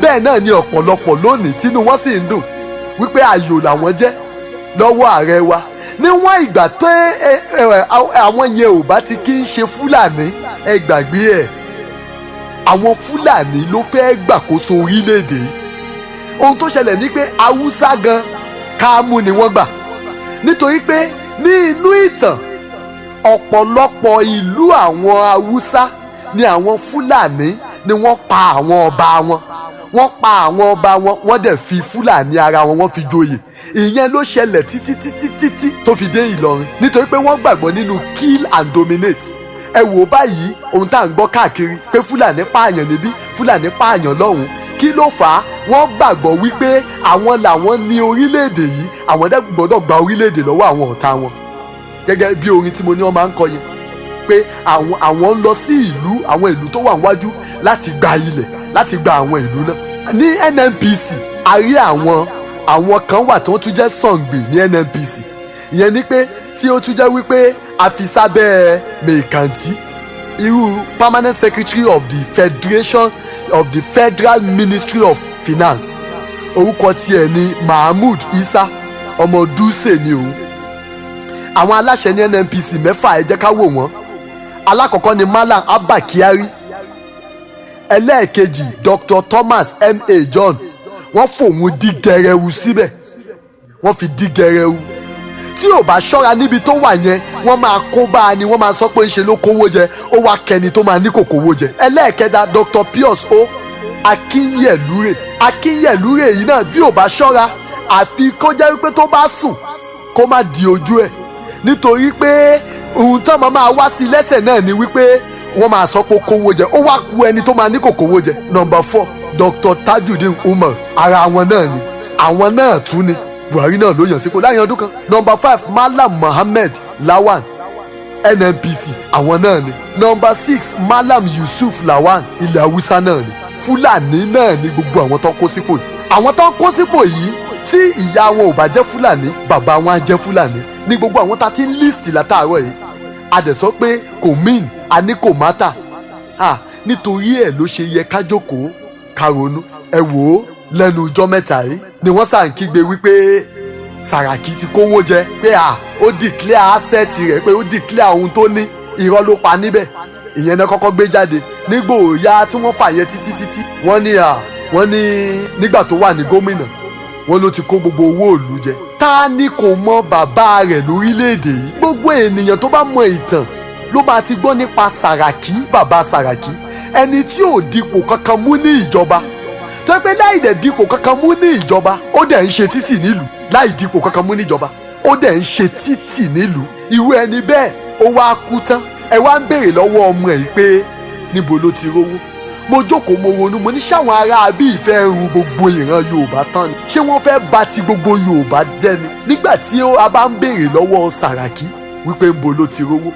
Bẹ́ẹ̀ náà ni ọ̀pọ̀lọpọ̀ lónìí tínú wọ́n sì ń dùn wípé ayò làwọn jẹ́ lọ́wọ́ ààrẹ wa. Níwọ̀n ìgbà tó àwọn yẹn ò bá ti kí ń ṣe Fúlàní, ẹ gbàgbé ẹ̀. Àwọn Fúlàní ló fẹ́ gbàkóso orílẹ̀-èdè yìí. Ohun tó ṣẹlẹ̀ ní pé Haúsá gan Kámú ni wọ́n gbà. Nítorí pé ní inú ìtàn ọ̀pọ̀lọpọ̀ ìlú àwọn Haúsá ni àwọn Fúlàní ni wọ́n pa àwọn ọba wọn. Wọ́n pa àwọn ọba wọn, wọ́n dẹ̀ fi Fúlàní ara wọn wọ́n fi joyè. Ìyẹn ló ṣẹlẹ̀ títí tó fi dé Ìlọrin. Nítorí pé wọ́n gbàgbọ́ nínú kill and dominate. Ẹ wò báyìí ohun tá à ń gbọ́ káàkiri pé Fúlàní pààyàn níbí, Fúlàní pààyàn lọ́hùn. Kí ló fà á? Wọ́n gbàgbọ́ wípé àwọn làwọn ní orílẹ̀-èdè yìí, àwọn dẹ̀ gbọ́dọ̀ gba orílẹ̀-èdè lọ́wọ́ àwọn ọ̀tá wọn. Gẹ́gẹ́ bí orin tí mo ní wọ́n máa ń kọ yẹn pé àwọn ń lọ sí ìlú, àwọn ìlú tó wà níwájú láti gba ilẹ̀, láti gba àwọn ìlú náà. Ní NNPC a rí àwọn kan wà tó tún jẹ́ sọ̀ǹgbè ní NNPC. Ìyẹn ni pé tí ó tún jẹ́ wípé a fi sábẹ́ Mẹ̀kàntí, irú permanent secretary of the Federal Ministry of Finance. Orúkọ tiẹ̀ ni Mahmood Isa, ọmọ Dutse ni òun. Àwọn aláṣẹ ní NNPC mẹ́fà, ẹ jẹ́ ká wò wọ́n. Alákọ̀ọ́kọ́ ni Malam Abba Kyari. Ẹlẹ́ẹ̀kejì Dr. Thomas M.A. John. Wọ́n fòun dí gẹrẹwu síbẹ̀, wọ́n fi dí gẹrẹwu. Tí ò bá ṣọ́ra níbi tó wà yẹn, wọ́n máa kó bá a ni, wọ́n máa sọ pé ń ṣe ló kówó jẹ, ó wá kẹni tó máa ní kò kówó jẹ. Ẹlẹ́ẹ̀kẹta Dr. Pius O. Akínyẹ̀lúrè yìí náà bí ò bá ṣọ́ra, àfi kó jẹ́ wípé tó bá sùn kó má di ojú ẹ̀. Nítorí pé ohun tó máa wá sí lẹ́sẹ̀ náà ni wípé wọ́n máa sọ pé kówó jẹ, ó wá ku ẹni tó máa ní kò kówó jẹ. Number 4 Dr. Tajudeen Umar, ara wọn náà ni, àwọn náà tún ni Buhari náà ló yàn sípò láàrin ọdún kan. Number 5 Malam Mohammed Lawan, NNPC, àwọn náà ni. Number 6 Malam Yusuf Lawan, ilẹ̀ Haúsá náà ni. Fúlàní náà ni gbogbo àwọn tó ń kó sípò yìí. Àwọn tó ń kó sípò yìí tí ìyá wọn ò bá jẹ́ Fúlàní, bàbá wọn á jẹ́ Fúlàní. Ní gbogbo àwọn tá a ti ń list látàárọ̀ yìí, a dẹ̀ sọ pé kò mean a ní kò matter nítorí ẹ̀ ló ṣe yẹ ká jókòó ká ronú. ẹ wò ó lẹ́nu ọjọ́ mẹ́ta yìí ni wọ́n sàn kígbe wípé Sàràkí ti kówó jẹ pé ó declare asset rẹ̀ pé ó declare ohun tó ní irọ́ ló pa níbẹ̀. ìyẹn náà kọ́kọ́ gbé jáde nígbò ya tí wọ́n fà yẹn títí wọ́n ní nígbà tó wà ní gómìnà wọ́n ló ti kó gbogbo owó ìlú jẹ. ta ni kò mọ bàbá rẹ̀ lórílẹ̀‐èdè yìí? gbogbo ènìyàn tó bá mọ ìtàn ló máa ti gbọ́ nípa Sàràkí, bàbá Sàràkí, ẹni tí ò dipò kankan mú ní ìjọba tó pé láì dẹ̀ dipò kankan mú ní ìjọba ó dẹ̀ ń ṣe títì nílùú. láì dipò kankan mú ní ìjọba ó dẹ̀ ń ṣe títì nílùú. irú ẹni bẹ́ẹ̀ ó wá kú tán ẹ wá ń béèrè lọ́wọ́ ọmọ ẹ̀ pé níbo ló ti rówó. mo jókòó mo ronú mo ní sáwọn ará bí ìfẹ́ ru gbogbo ìran Yorùbá tán ni ṣé wọ́n fẹ́ bà ti gbogbo Yorùbá jẹ́ ni nígbà tí a bá ń béèrè lọ́wọ́ Sàràkí wípé níbo ló ti rówó.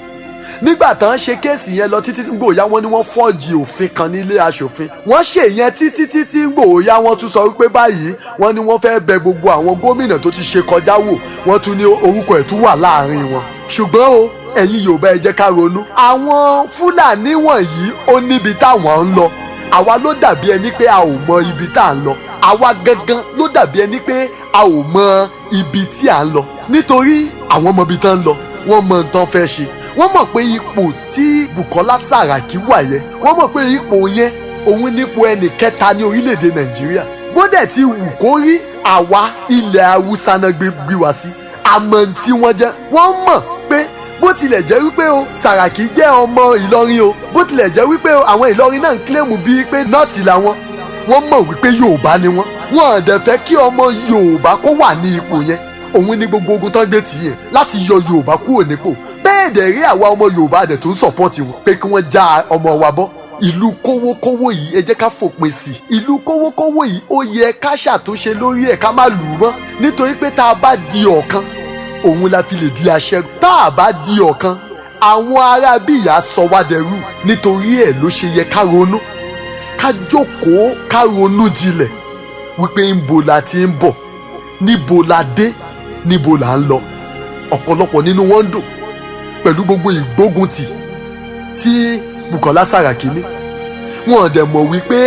nígbà tán ṣe kéèsì yẹn lọ títí gbòòyà wọn ni wọ́n fọ́ọ̀jì òfin kan nílé aṣòfin. wọ́n ṣe yẹn títí gbòòyà wọn tún sọ wípé báyìí wọ́n ní wọ́n fẹ́ bẹ gbogbo àwọn gómìnà tó ti ṣe kọjá wò wọ́n tún ní orúkọ ẹ̀ tún wà láàrin wọn. ṣùgbọ́n o ẹ̀yin Yorùbá ẹ jẹ́ ká ronú. àwọn Fúlàní wọ̀nyí ó níbi táwọn ń lọ. àwa ló dàbí ẹni pé a ò mọ ibi tá à ń lọ. àwa gangan ló dàbí ẹni pé a ò mọ ibi tí à ń lọ. nítorí àwọn mọ ibi tán ń lọ wọ́n mọ nǹkan fẹ́ ṣe. wọ́n mọ̀ pé ipò tí Bùkọ́lá Sàràkí wà yẹn wọ́n mọ̀ pé ipò yẹn òun nípò ẹnì kẹta ní orílẹ̀-èdè Nàìjíríà. bódẹ̀ ti wù kó rí àwa ilẹ̀ Haúsá náà gbé wá sí àmọ́ tí wọ́n jẹ́ wọ́n mọ̀ pé bó tilẹ̀ jẹ́ wípé o Sàràkí jẹ́ ọmọ Ìlọrin o bó tilẹ̀ jẹ́ wípé o àwọn Ìlọrin náà ń kílèmù bíi pé nọ́ọ̀tì làwọn wọ́n mọ̀ wípé Yorùbá ni wọ́n. wọ́n á dẹ̀ fẹ́ kí ọmọ Yorùbá kó wà ní ipò yẹn. òun ni gbogbo ogun tán gbé tì yẹn láti yọ Yorùbá kúrò nípò. bẹ́ẹ̀ dẹ̀ rí àwa ọmọ Yorùbá dẹ̀ tó ń sọ̀pọ̀tì wọn pé kí wọ́n já ọmọ wa bọ́. ìlú kówókówó yìí ẹ jẹ́ ká fòpin sí i. ìlú kówókówó yìí ó yẹ ká ṣàtúnṣe lórí ẹ̀ ká má lù ú mọ́ nítorí pé tá a bá di ọ̀kan òun la fi lè di aṣẹ́gun. tá a bá di ọ̀kan àwọn ará bí ìyá sọ wá dẹrú. nítorí ẹ̀ ló ṣe yẹ ká ronú ká jókòó ká ronú jinlẹ̀ wípé ńbo la ti ń bọ̀ níbo la dé níbo la ń lọ. ọ̀pọ̀lọpọ̀ nínú wọn ń dùn pẹ̀lú gbogbo ìgbóguntì tí Bùkọ́lá Sàràkí ní. wọn dẹ̀ mọ̀ wípé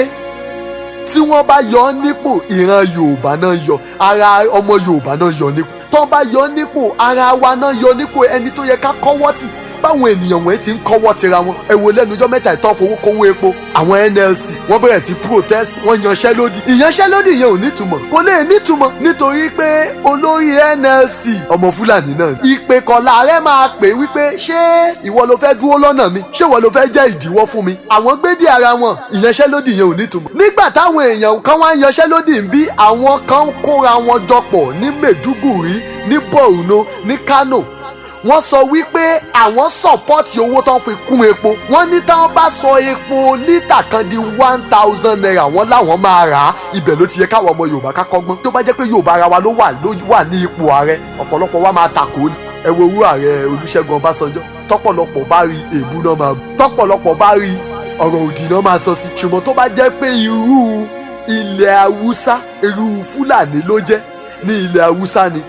tí wọ́n bá yọ ọ́ nípò ìran Yorùbá náà yọ ara ọmọ Yorùbá náà yọ nípò. tó bá yọ nípò ara wa náà yọ nípò ẹni tó yẹ ká kọ́wọ́ tì. báwọn ènìyàn wọ̀nyí ti ń kọ́wọ́ tira wọn. ẹ wo lẹ́nu ọjọ́ mẹ́ta ìtọ́ fowó kówó epo. àwọn NLC wọ́n bẹ̀rẹ̀ sí protest wọ́n yanṣẹ́lódì. ìyanṣẹ́lódì yẹn ò nítumọ̀ kò lè nítumọ̀ nítorí pé olórí NLC ọmọ Fúlàní náà. ìpè kọ̀ọ̀la rẹ̀ máa pè wípé ṣé ìwọ ló fẹ́ dúró lọ́nà mi ṣé ìwọ ló fẹ́ jẹ́ ìdíwọ́ fún mi. àwọn gbédè ara wọn ìyanṣẹ́lódì yẹn ò nítumọ̀. nígbà táwọn èèyàn kan wá ń yanṣẹ́lódì ń bí àwọn kan ń kóra wọn jọpọ̀ ní Maiduguri ní Borno ní Kano. wọ́n sọ wípé àwọn sọ̀pọ́ọ̀tì owó tán fi kún epo. wọ́n ní táwọn bá sọ epo lítà kan di 1000 naira wọ́n láwọn máa rà á. ibẹ̀ ló ti yẹ káwọn ọmọ Yorùbá ká kọ́gbọ́n. tó bá jẹ́ pé Yorùbá ara wa ló wà ní ipò ààrẹ ọ̀pọ̀lọpọ̀ wa máa takò ní. ẹ wo orú ààrẹ Olúṣẹ́gun Ọbásanjọ́ tọ́pọ̀lọpọ̀ bá rí èébú náà máa bú. tọ́pọ̀lọpọ̀ bá rí ọ̀rọ̀ òdì náà máa sọ sí. ṣùgbọ́n tó bá jẹ́ pé irú ilẹ̀ Haúsá irú Fúlàní ló jẹ́ ní ilẹ̀ Haúsá ni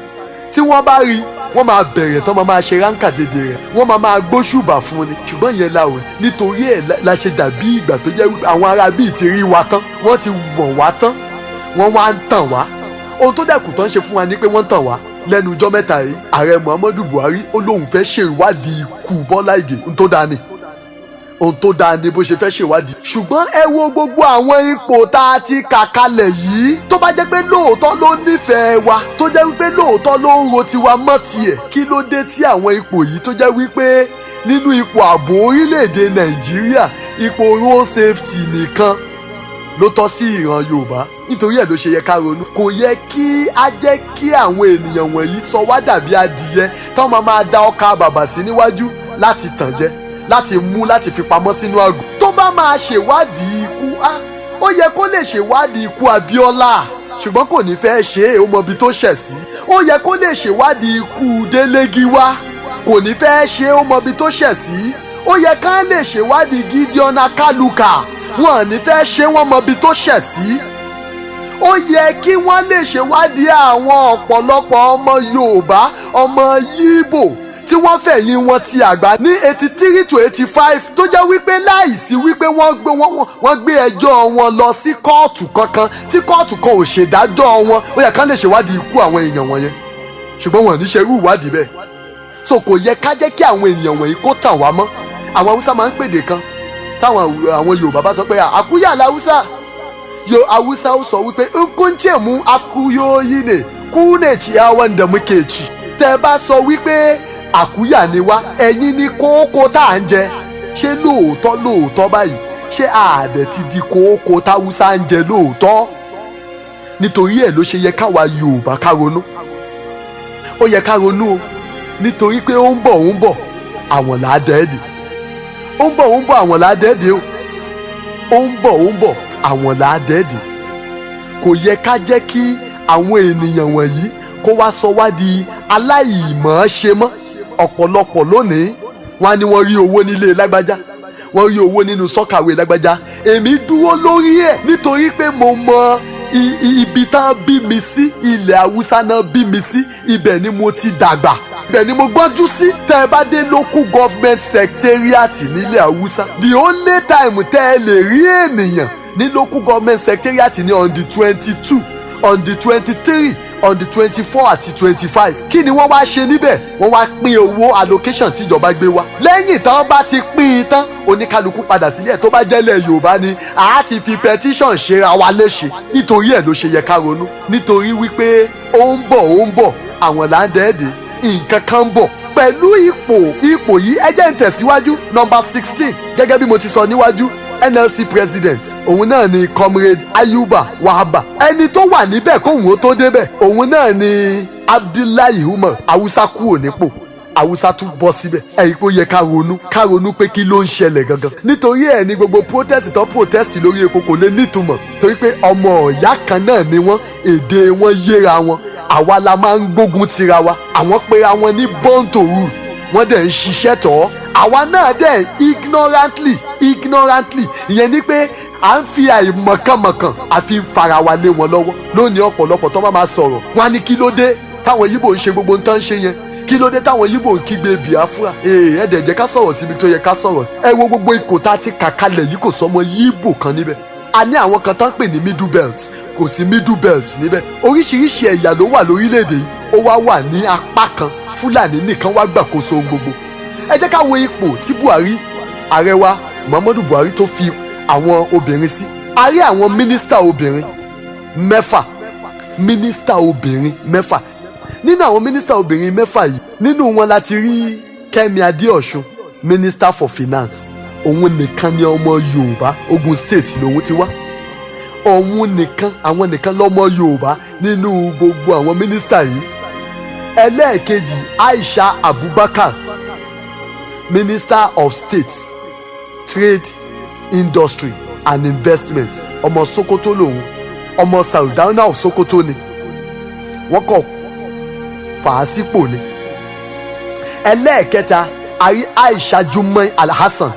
tí wọ́n bá rí wọ́n máa bẹ̀rẹ̀ tán máa ṣe ránkà dédé rẹ̀ wọ́n máa gbóṣùbà fún ni. ṣùgbọ́n yẹn la ò nítorí ẹ̀ la ṣe dàbí ìgbà tó jẹ́ àwọn ará bíi ti rí wa tán wọ́n ti wọ̀n wá tán wọ́n wá ń tàn wá. ohun tó dẹ̀kù tán ṣe fún wa ni pé wọ́n ń tàn wá. lẹ́nu ọjọ́ mẹ́ta yìí ààrẹ Muhammadu Buhari ó lóun fẹ́ ṣe ìwádìí ikú Bọ́lá Ìgè ohun tó dáa ni bó ṣe fẹ́ ṣèwádìí. ṣùgbọ́n ẹ wo gbogbo àwọn ipò tá a ti kà kalẹ̀ yìí tó bá jẹ́ pé lóòótọ́ ló nífẹ̀ẹ́ wa tó jẹ́ wípé lóòótọ́ ló ń ro tiwa mọ́ tiẹ̀ kí ló dé tí àwọn ipò yìí tó jẹ́ wípé nínú ipò ààbò orílẹ̀-èdè Nàìjíríà ipò road safety nìkan ló tọ́ sí ìran Yorùbá. nítorí ẹ̀ ló ṣe yẹ ká ronú. kò yẹ kí á jẹ́ kí àwọn ènìyàn wọ̀nyí sọ wá dàbí adìyẹ táwọn máa da ọkà bàbà sí níwájú láti tàn jẹ láti mú láti fi pamọ́ sínú àgò. tó bá máa ṣèwádìí ikú ó yẹ kó lè ṣèwádìí ikú Abíọ́lá ṣùgbọ́n kò ní fẹ́ ṣe é ó mọ ibi tó ṣẹ̀ sí. ó yẹ kó lè ṣèwádìí ikú Délégiwá kò ní fẹ́ ṣe é ó mọ ibi tó ṣẹ̀ sí. ó yẹ ká lè ṣèwádìí Gideon Akaluka wọn ò ní fẹ́ ṣe wọ́n mọ ibi tó ṣẹ̀ sí. ó yẹ kí wọ́n lè ṣèwádìí àwọn ọ̀pọ̀lọpọ̀ ọmọ Yorùbá ọmọ Yíbò tí wọ́n fẹ̀yìn wọn ti àgbà ní 83 to 85 tó jẹ́ wípé láìsí wípé wọ́n gbé ẹjọ́ wọn lọ sí kóòtù kankan tí kóòtù kan ò ṣèdájọ́ wọn ó yẹ kán lè ṣèwádìí ikú àwọn èèyàn wọ̀nyẹn ṣùgbọ́n wọn ò ní ṣe irú ìwádìí bẹ́ẹ̀ so kò yẹ ká jẹ́ kí àwọn èèyàn wọ̀nyí kó tàn wá mọ́ àwọn haúsá máa ń pèdè kan táwọn yorùbá bá sọ pé àkúyà làwúsá haúsá ó sọ wípé nkúnchẹ́ mú akúyóyí nè kúnèchì àwọn ndẹ̀múkèchì tẹ́ bá sọ wípé àkúyà ni wá ẹ̀yin ní kókó tá à ń jẹ ṣé lóòótọ́ báyìí ṣé ààdẹ̀ ti di kókó táwúsá ń jẹ lóòótọ́ nítorí ẹ̀ ló ṣe yẹ káwa yorùbá ká ronú ó yẹ ká ronú o nítorí pé ó ń bọ̀ àwọn làádẹ́ẹ̀dẹ̀ ó ń bọ̀ àwọn làádẹ́ẹ̀dẹ̀ o ó ń bọ̀ àwọn làádẹ́ẹ̀dẹ̀ kò yẹ ká jẹ́ kí àwọn ènìyàn wọ̀nyí kó wá sọ wá di aláìmọ̀ọ́ṣe mọ́ ọ̀pọ̀lọpọ̀ lónìí wọ́n á ní wọ́n rí owó nílé lágbájá wọ́n rí owó nínú sọ́kàwé lágbájá èmi dúró lórí ẹ̀ nítorí pé mo mọ ibi tán bí mi sí ilẹ̀ haúsá náà bí mi sí ibẹ̀ ni mo ti dàgbà ibẹ̀ ni mo gbọ́njú sí tẹ́ ẹ bá dé local government secretariat nílẹ̀ haúsá the only time tẹ́ ẹ lè rí ènìyàn ní local government secretariat ní on the 22 on the 23 on the 24 àti 25 kí ni wọ́n wá ṣe níbẹ̀ wọ́n wá pín owó allocation tíjọba gbé wá lẹ́yìn tán bá ti pín in tán oníkálukú padà sílẹ̀ tó bá jẹ́lẹ̀ yorùbá ni a ti fi petition ṣera wa léṣe nítorí ẹ̀ ló ṣe yẹ ká ronú nítorí wípé ó ń bọ̀ àwọn làádẹ́ẹ̀dẹ̀ nǹkan kan ń bọ̀ pẹ̀lú ipò yìí ẹ jẹ́ n tẹ̀síwájú number 16 gẹ́gẹ́ bí mo ti sọ níwájú NLC president òun náà ni comrade Ayuba Wahaba ẹni tó wà níbẹ̀ kóhun ó tó débẹ̀ òun náà ni Abdullahi Umar haúsá kúrò nípò haúsá tún bọ́ síbẹ̀ ẹ̀yìn kó yẹ ká ronú pé kí ló ń ṣẹlẹ̀ gangan nítorí ẹ̀ ní gbogbo protest tó protest lórí epo kò lè nítumọ̀ torí pé ọmọ ọ̀yá kan náà ni wọ́n èdè wọn yéra wọn àwa la máa ń gbógun tira wa àwọn pera wọn ní born to rule wọ́n dẹ̀ ń ṣiṣẹ́ tọ́ àwa náà dẹ̀ ignorantly ìyẹn ni pé à ń fi àìmọ̀kànmọ̀kàn àfi ń fara wa lé wọn lọ́wọ́ lónìí ọ̀pọ̀lọpọ̀ tó bá máa sọ̀rọ̀ wọn á ní kí ló dé táwọn yíbò ń ṣe gbogbo ń tán ṣe yẹn kí ló dé táwọn yíbò ń kígbe Biafra ẹ dẹ̀ jẹ́ ká sọ̀rọ̀ síbi tó yẹ ká sọ̀rọ̀ ẹ wo gbogbo ikọ̀ tá a ti kà kalẹ̀ yìí kò sọmọ yíbò kan níbẹ̀ a ní àwọn kan tán pè ní middle belt kò sí middle belt níbẹ̀ oríṣiríṣi ẹ̀yà ló wà lórílẹ̀‐èdè yìí ó wá wà ní apá kan Fúlàní nìkan wá gbàkóso ohun gbogbo ẹ jẹ́ ká wo ipò tí Buhari ààrẹ wa Muhammadu Buhari tó fi àwọn obìnrin sí a rí àwọn mínísítà obìnrin mẹ́fà nínú àwọn mínísítà obìnrin mẹ́fà yìí nínú wọn la ti rí Kẹ́mi Adéọ̀ṣun minister for finance òun nìkan ni ọmọ Yorùbá Ogun State lòun ti wá àwọn nìkan lọ́mọ Yorùbá nínú gbogbo àwọn mínísítà yìí ẹlẹ́ẹ̀kejì Aisha Abubakar Minister of State Trade Industry and Investment ọmọ Sokoto lòun ọmọ Sardauna of Sokoto ni wọ́n kọ̀ fà á sípò ni ẹlẹ́ẹ̀kẹta Aisha Jumai Alhassan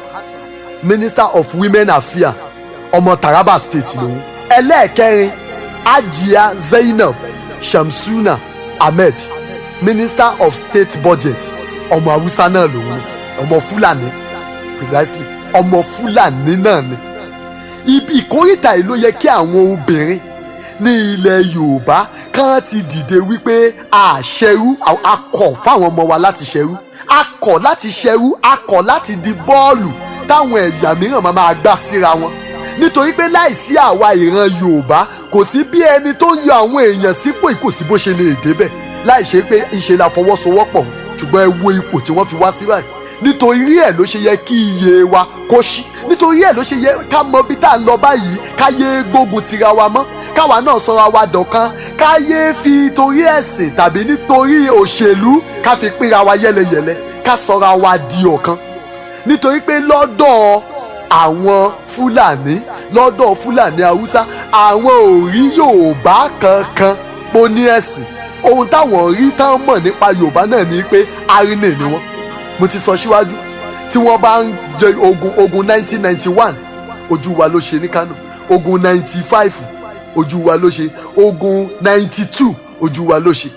Minister of Women Affairs ọmọ Taraba State lòun ẹlẹ́ẹ̀kẹrin Ajia Zainab Shamsuna Ahmed Minister of State Budget ọmọ Hausa náà lòun ni ọmọ Fúlàní precisely ọmọ Fúlàní náà ni ibi ìkórìtà yìí ló yẹ kí àwọn obìnrin ní ilẹ̀ Yorùbá kàn ti dìde wípé àṣẹrú akọ̀ fáwọn ọmọ wa láti ṣẹrú akọ̀ láti di bọ́ọ̀lù táwọn ẹ̀yà mìíràn máa gbá síra wọn nítorí pé láìsí àwa ìran Yorùbá kò sí bí ẹni tó ń yọ àwọn èèyàn sípò kò sí bó ṣe lè débẹ̀ láì ṣe pé ìṣe la fọwọ́sowọ́pọ̀ ṣùgbọ́n ẹ wo ipò tí wọ́n fi wá sí báyìí nítorí ẹ̀ ló ṣe yẹ kí iye wa kó ṣí nítorí ẹ̀ ló ṣe yẹ ká mọ bí tá à ń lọ báyìí ká yé gbógun tira wa mọ́ káwa náà sọra wa dọ̀kan ká yé fi torí ẹ̀sìn tàbí nítorí òṣèlú ká fi pínra wa yẹ́lẹyẹ̀lẹ ká sọra wa di ọ̀kan nítorí pé lọ́dọ̀ àwọn Fúlàní Haúsá àwọn ò rí Yorùbá kankan pọ̀ ní ẹ̀sìn ohun táwọn rí tán mọ̀ nípa Yorùbá náà ni pé arínè ni wọ́n mo ti sọ síwájú tí wọ́n bá ń jẹ ogun 1991 ojú wa ló ṣe ní Kánò ogun 95 ojú wa ló ṣe ogun 92 ojú wa ló ṣe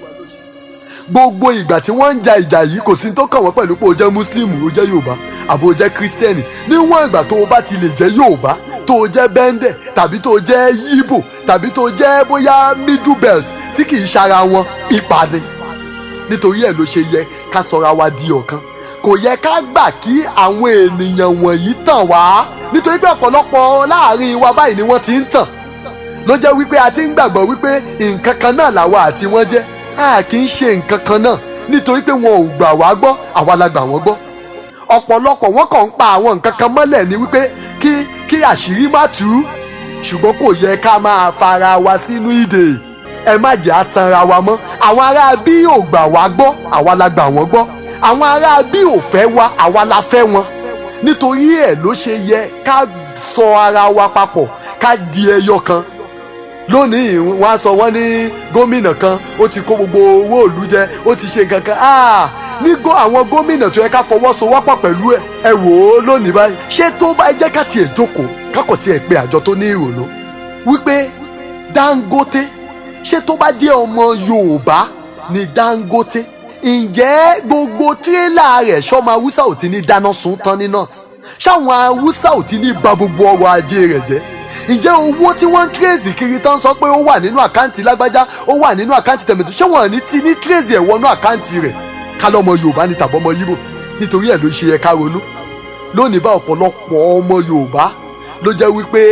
gbogbo ìgbà tí wọ́n ń ja ìjà yìí kò sí tó kàn wọ́n pẹ̀lú pé o jẹ́ Muslim o jẹ́ Yorùbá àbò o jẹ́ Kírísítẹ́nì. níwọ̀n ìgbà tó o bá ti lè jẹ́ Yorùbá tó o jẹ́ Bẹ́ndẹ̀ tàbí tó o jẹ́ Yíbò tàbí tó o jẹ́ bóyá Middle Belt tí kì í ṣara wọn ìpàdé. nítorí ẹ̀ ló ṣe yẹ ká sọra wa di ọ̀kan. kò yẹ ká gbà kí àwọn ènìyàn wọ̀nyí tàn wá nítorí pé ọ̀pọ̀lọpọ̀ láàrin wa báyìí ni wọ́n ti ń tàn ló jẹ́ wípé a ti ń gbàgbọ́ wípé nǹkan kan náà làwa àti wọ́n jẹ́ a kì í ṣe nǹkan kan náà nítorí pé wọn ò gbà wá gbọ́ àwa la gbà wọ́n gbọ́. ọ̀pọ̀lọpọ̀ wọn kàn ń pa àwọn nǹkan kan mọ́lẹ̀ ní wípé kí àṣírí má tú ṣùgbọ́n kò yẹ ká máa fara wa sínú ìdè. ẹ má jẹ́ àtanra wa mọ́. àwọn ará bí ò gbà wá gbọ́ àwa la gbà wọ́n gbọ́. àwọn ará bí ò fẹ́ wa àwa la fẹ́ wọn. nítorí ẹ̀ ló ṣe yẹ ká sọ ara wa papọ̀ ká di ẹyọ kan. lónìí wọ́n á sọ wọ́n ní gómìnà kan ó ti kó gbogbo owó ìlú jẹ ó ti ṣe nǹkan kan àwọn gómìnà tó yẹ ká fọwọ́sowọ́pọ̀ pẹ̀lú ẹ wò ó lónìí báyìí. ṣé tó bá jẹ́ ká tiẹ̀ jókòó kákọ̀ tiẹ̀ pé àjọ tó ní ìrònú wípé Dangote ṣé tó bá jẹ́ ọmọ Yorùbá ni Dangote ǹjẹ́ gbogbo tírélà rẹ̀ ṣọ́mọ Haúsá ò ti ní dáná sun tán ní north ṣáwọn Haúsá ò ti ní ba gbogbo ọrọ̀ ajé rẹ̀ jẹ́ ǹjẹ́ owó tí wọ́n ń tírèsì kiri tán sọ pé ó wà nínú àkáǹtì lágbájá ó wà nínú àkáǹtì tẹ̀mẹ̀tò ṣé wọ́n ní ti ní tírèsì ẹ̀ wọnú àkáǹtì rẹ̀ ká lọ́mọ Yorùbá ní tàbọ́mọ Yíbò nítorí ẹ̀ ló ṣe yẹ ká ronú. lónìí bá ọ̀pọ̀lọpọ̀ ọmọ Yorùbá ló jẹ́ wípé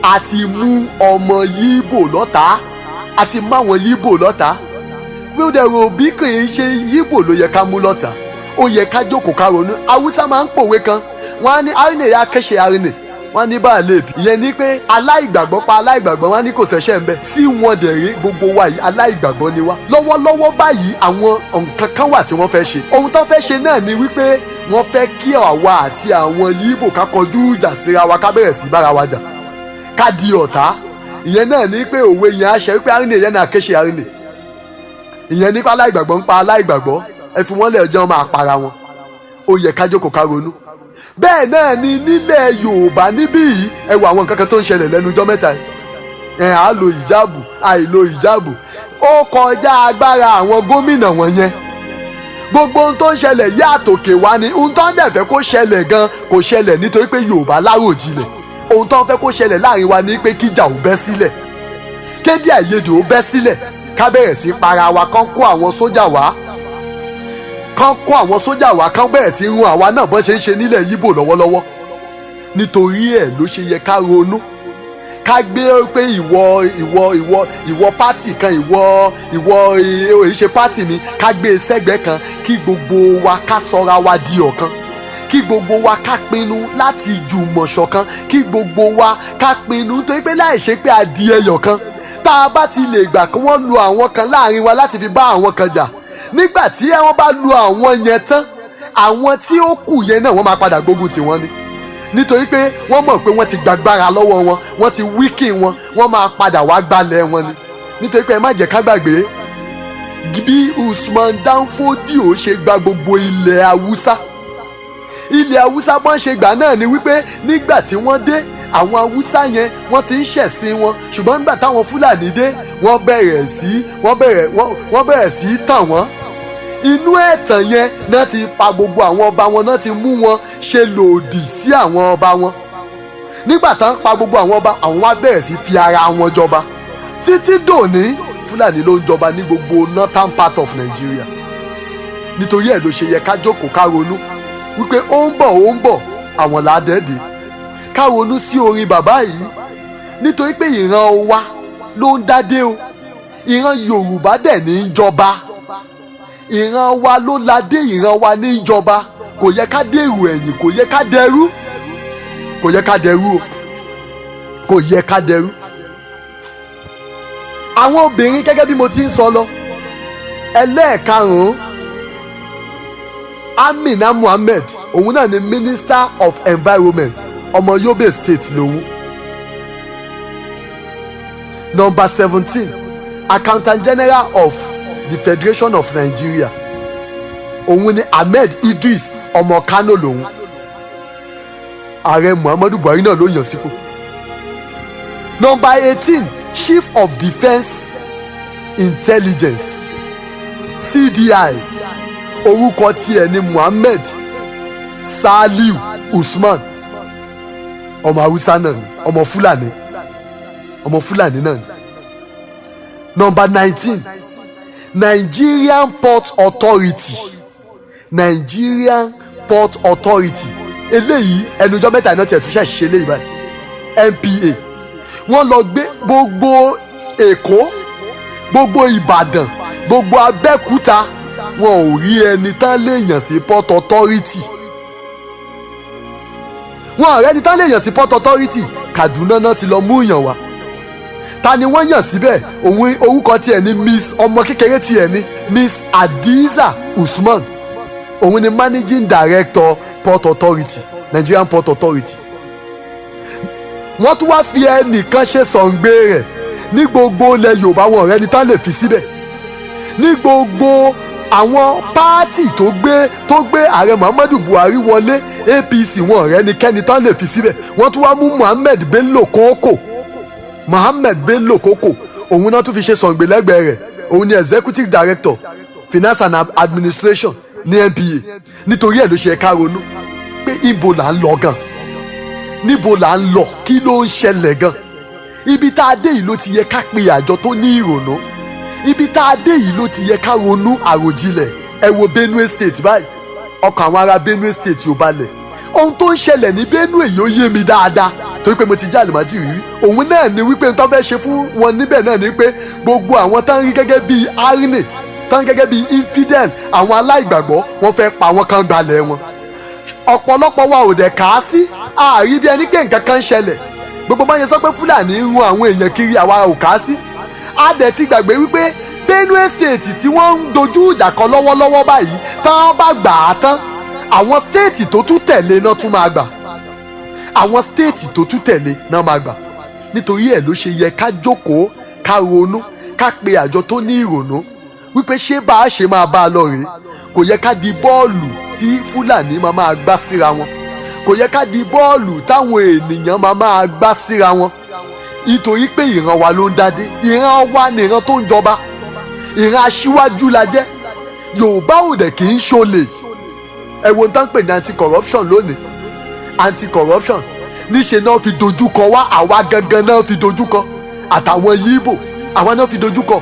a ti mú ọmọ Yíbò lọ́tàá a ti mú àwọn Yíbò lọ́tàá bí ó dẹ̀rọ bí kì í ṣe Yíbò ló yẹ ká mú lọ́tàá ó yẹ ká jókòó ká ronú. Haúsá máa ń pòwe kan wọ́n á ní arìnè ya kẹ́sẹ̀ arìnè wọ́n ní bá a lè bí. ìyẹn ni pé aláìgbàgbọ́ pa aláìgbàgbọ́ wọ́n ní kò ṣẹ̀ṣẹ̀ ń bẹ. tí wọ́n dẹ̀ rí gbogbo wa yìí aláìgbàgbọ́ ni wá. lọ́wọ́lọ́wọ́ báyìí àwọn nǹkan kan wà tí wọ́n fẹ́ ṣe. ohun tó fẹ́ ṣe náà ni wípé wọ́n fẹ́ kí àwa àti àwọn Yíbò ká kọjú ìjà síra wa ká bẹ̀rẹ̀ sí bára wa jà ká di ọ̀tá. ìyẹn náà ni pé òwe yẹn á ṣe wípé arìnè yẹn náà kéṣe arìnè. ìyẹn nípa aláìgbàgbọ́ ń pa aláìgbàgbọ́ ẹ fi wọ́n lẹ̀ jẹun máa para wọn. ó yẹ ká jókòó ká ronú. bẹ́ẹ̀ náà ni nílẹ̀ Yorùbá níbí yìí ẹ wo àwọn nǹkan kan tó ń ṣẹlẹ̀ lẹ́nu ọjọ́ mẹ́ta yìí à lo ìjáàbù àìlo ìjáàbù ó kọjá agbára àwọn gómìnà wọ̀nyẹn. gbogbo ohun tó ń ṣẹlẹ̀ yí àtòkè wá ni ohun tó ń dẹ̀ fẹ́ kó ṣẹlẹ̀ gan kò ṣẹlẹ̀ nítorí pé Yorùbá láròjinlẹ̀. ohun tó ń fẹ́ kó ṣẹlẹ̀ láàrin wa ni pé kíjà ò bẹ́ sílẹ̀ kéde àìyedè ó bẹ́ sílẹ̀ ká bẹ̀rẹ̀ sí para wa kán kó àwọn sójà wá kán bẹ̀rẹ̀ sí run àwa náà bọ́n ṣe ń ṣe nílẹ̀ Yíbò lọ́wọ́lọ́wọ́. nítorí ẹ̀ ló ṣe yẹ ká ronú ká gbé pé ìwọ pátì kan ìwọ èyí ṣe pátì mi ká gbé sẹ́gbẹ̀ẹ́ kan kí gbogbo wa ká sọra wa di ọ̀kan kí gbogbo wa ká pinnu láti jùmọ̀ ṣọ̀kan kí gbogbo wa ká pinnu nítorí pé láì ṣe pé a di ẹyọ kan tá a bá ti lè gbà kí wọ́n lu àwọn kan láàrin wa láti fi bá àwọn kan jà nígbà tí wọ́n bá lu àwọn yẹn tán àwọn tí ó kù yẹn náà wọ́n máa padà gbógun tì wọ́n ni nítorí pé wọ́n mọ̀ pé wọ́n ti gbàgbára lọ́wọ́ wọn wọ́n ti wíkì wọn wọ́n máa padà wá gbalẹ̀ wọn ni nítorí pé ẹ má jẹ́ ká gbàgbé bí Usman Dan Fodio ṣe gba gbogbo ilẹ̀ Haúsá bọ́n ṣe gbà náà ni wípé nígbà tí wọ́n dé àwọn Haúsá yẹn wọ́n ti ń ṣẹ̀sìn wọn ṣùgbọ́n nígbà táwọn Fúlàní dé wọ́n bẹ̀rẹ̀ sí tàn wọ́n inú ẹ̀tàn yẹn náà ti pa gbogbo àwọn ọba wọn náà ti mú wọn ṣe lòdì sí àwọn ọba wọn nígbà tán pa gbogbo àwọn ọba àwọn wá bẹ̀rẹ̀ sí fi ara wọn jọba títí dòní Fúlàní ló ń jọba ní gbogbo northern part of Nigeria nítorí ẹ̀ ló ṣe yẹ ká jókòó ká ronú wípé ó ń bọ̀ àwọn làádẹ́ẹ̀dẹ́ ká ronú sí orin bàbá yìí nítorí pé ìran wa ló ń dádé o ìran Yorùbá dẹ̀ ní í jọba ìran wa ló ládé ìran wa ní í jọba kò yẹ ká dèrò ẹ̀yìn kò yẹ ká dẹrú o. àwọn obìnrin gẹ́gẹ́ bí mo ti ń sọ lọ ẹlẹ́ẹ̀karùn-ún Amina Mohammed òun náà ni Minister of Environment ọmọ Yobe State lòun. Number 17 Accountant General of the Federation of Nigeria òun ni Ahmed Idris ọmọ Kano lòun. Ààrẹ Muhammadu Buhari náà ló yàn sípò. Number 18 Chief of Defence Intelligence CDI orúkọ tiẹ̀ ni Muhammed Saliu Usman ọmọ Haúsá náà ni ọmọ Fúlàní náà ni. Number 19 Nigerian Port Authority eléyìí ẹnujọ́ mẹ́ta iná tiẹ̀ tún ṣàṣìṣe léyìí báyìí NPA wọ́n lọ gbé gbogbo Èkó gbogbo Ìbàdàn gbogbo Abẹ́òkúta wọn ò rí ẹni tán léèyàn sí Port Authority wọn ò rẹ́ni tán léèyàn sí Port Authority Kaduna náà ti lọ mú yàn wá ta ni wọ́n yàn síbẹ̀ òun orúkọ tiẹ̀ ni Miss ọmọ kékeré tiẹ̀ ni Miss Hadiza Usman òun ni Managing Director Port Authority Nigerian Port Authority wọ́n tún wá fi ẹnìkan ṣe sọ̀ǹgbé rẹ̀ ní gbogbo ilẹ̀ Yorùbá wọn ọ̀rẹ́ ni tán lè fi síbẹ̀ ní gbogbo àwọn pààtì tó gbé ààrẹ Muhammadu Buhari wọlé APC wọn ọ̀rẹ́ ni kẹ́ni tán lè fi síbẹ̀ wọ́n tún wá mú Mohammed Bello Koko òun náà tún fi ṣe sọ̀ǹgbé lẹ́gbẹ̀ẹ́ rẹ̀ òun ni Executive Director Finance and Administration ní NBA nítorí ẹ̀ ló ṣe ká ronú pé ibo là ń lọ gan níbo là ń lọ kí ló ń ṣẹlẹ̀ gan ibi tá a dé yìí ló ti yẹ ká pe àjọ tó ní ìrònú ibi tá a dé yìí ló ti yẹ ká ronú àròjinlẹ̀ ẹ wo Benue State báyìí ọkàn àwọn ará Benue State ò balẹ̀ ohun tó ń ṣẹlẹ̀ ní Benue yìí ó yé mi dáadáa torí pé mo ti jẹ́ àlùmájì rí òun náà ni wípé n tó fẹ́ ṣe fún wọn níbẹ̀ náà ni pé gbogbo àwọn tá ń rí gẹ́gẹ́ bíi arne tá ń gẹ́gẹ́ bíi infidel àwọn aláìgbàgbọ́ wọ́n fẹ́ pa wọ́n kán gbalẹ̀ wọn ọ̀pọ̀lọpọ̀ wa ò dẹ̀ kà á sí àárí bí ẹni pé nǹkan kan ń ṣẹlẹ̀ gbogbo bá yẹn sọ pé Fúlàní ń run àwọn èèyàn kiri àwa ò kà á sí a dẹ̀ ti gbàgbé wípé Benue State tí wọ́n ń dojú ìjà kọ lọ́wọ́lọ́wọ́ báyìí táwọn bá gbà á tán àwọn stéètì tó tún tẹ̀lé náà tún máa gbà àwọn stéètì tó tún tẹ̀lé náà máa gbà nítorí ẹ̀ ló ṣe yẹ ká jókòó ká ronú ká pe àjọ tó ní ìrònú wípé ṣé bá a ṣe máa bá a lọ rèé kò yẹ ká di bọ́ọ̀lù tí Fúlàní máa gbá síra wọn kò yẹ ká di bọ́ọ̀lù táwọn ènìyàn máa gbá síra wọn nítorí pé ìran wa ló ń dádé ìran wa ni ìran tó ń jọba ìran aṣíwájú la jẹ́ Yorùbá ò dẹ̀ kì í ṣolè ẹ wo tán pè ní anti-corruption lónìí anti-corruption níṣe náà fi dojúkọ wá àwa gangan náà fi dojúkọ àtàwọn Yíbò àwa náà fi dojúkọ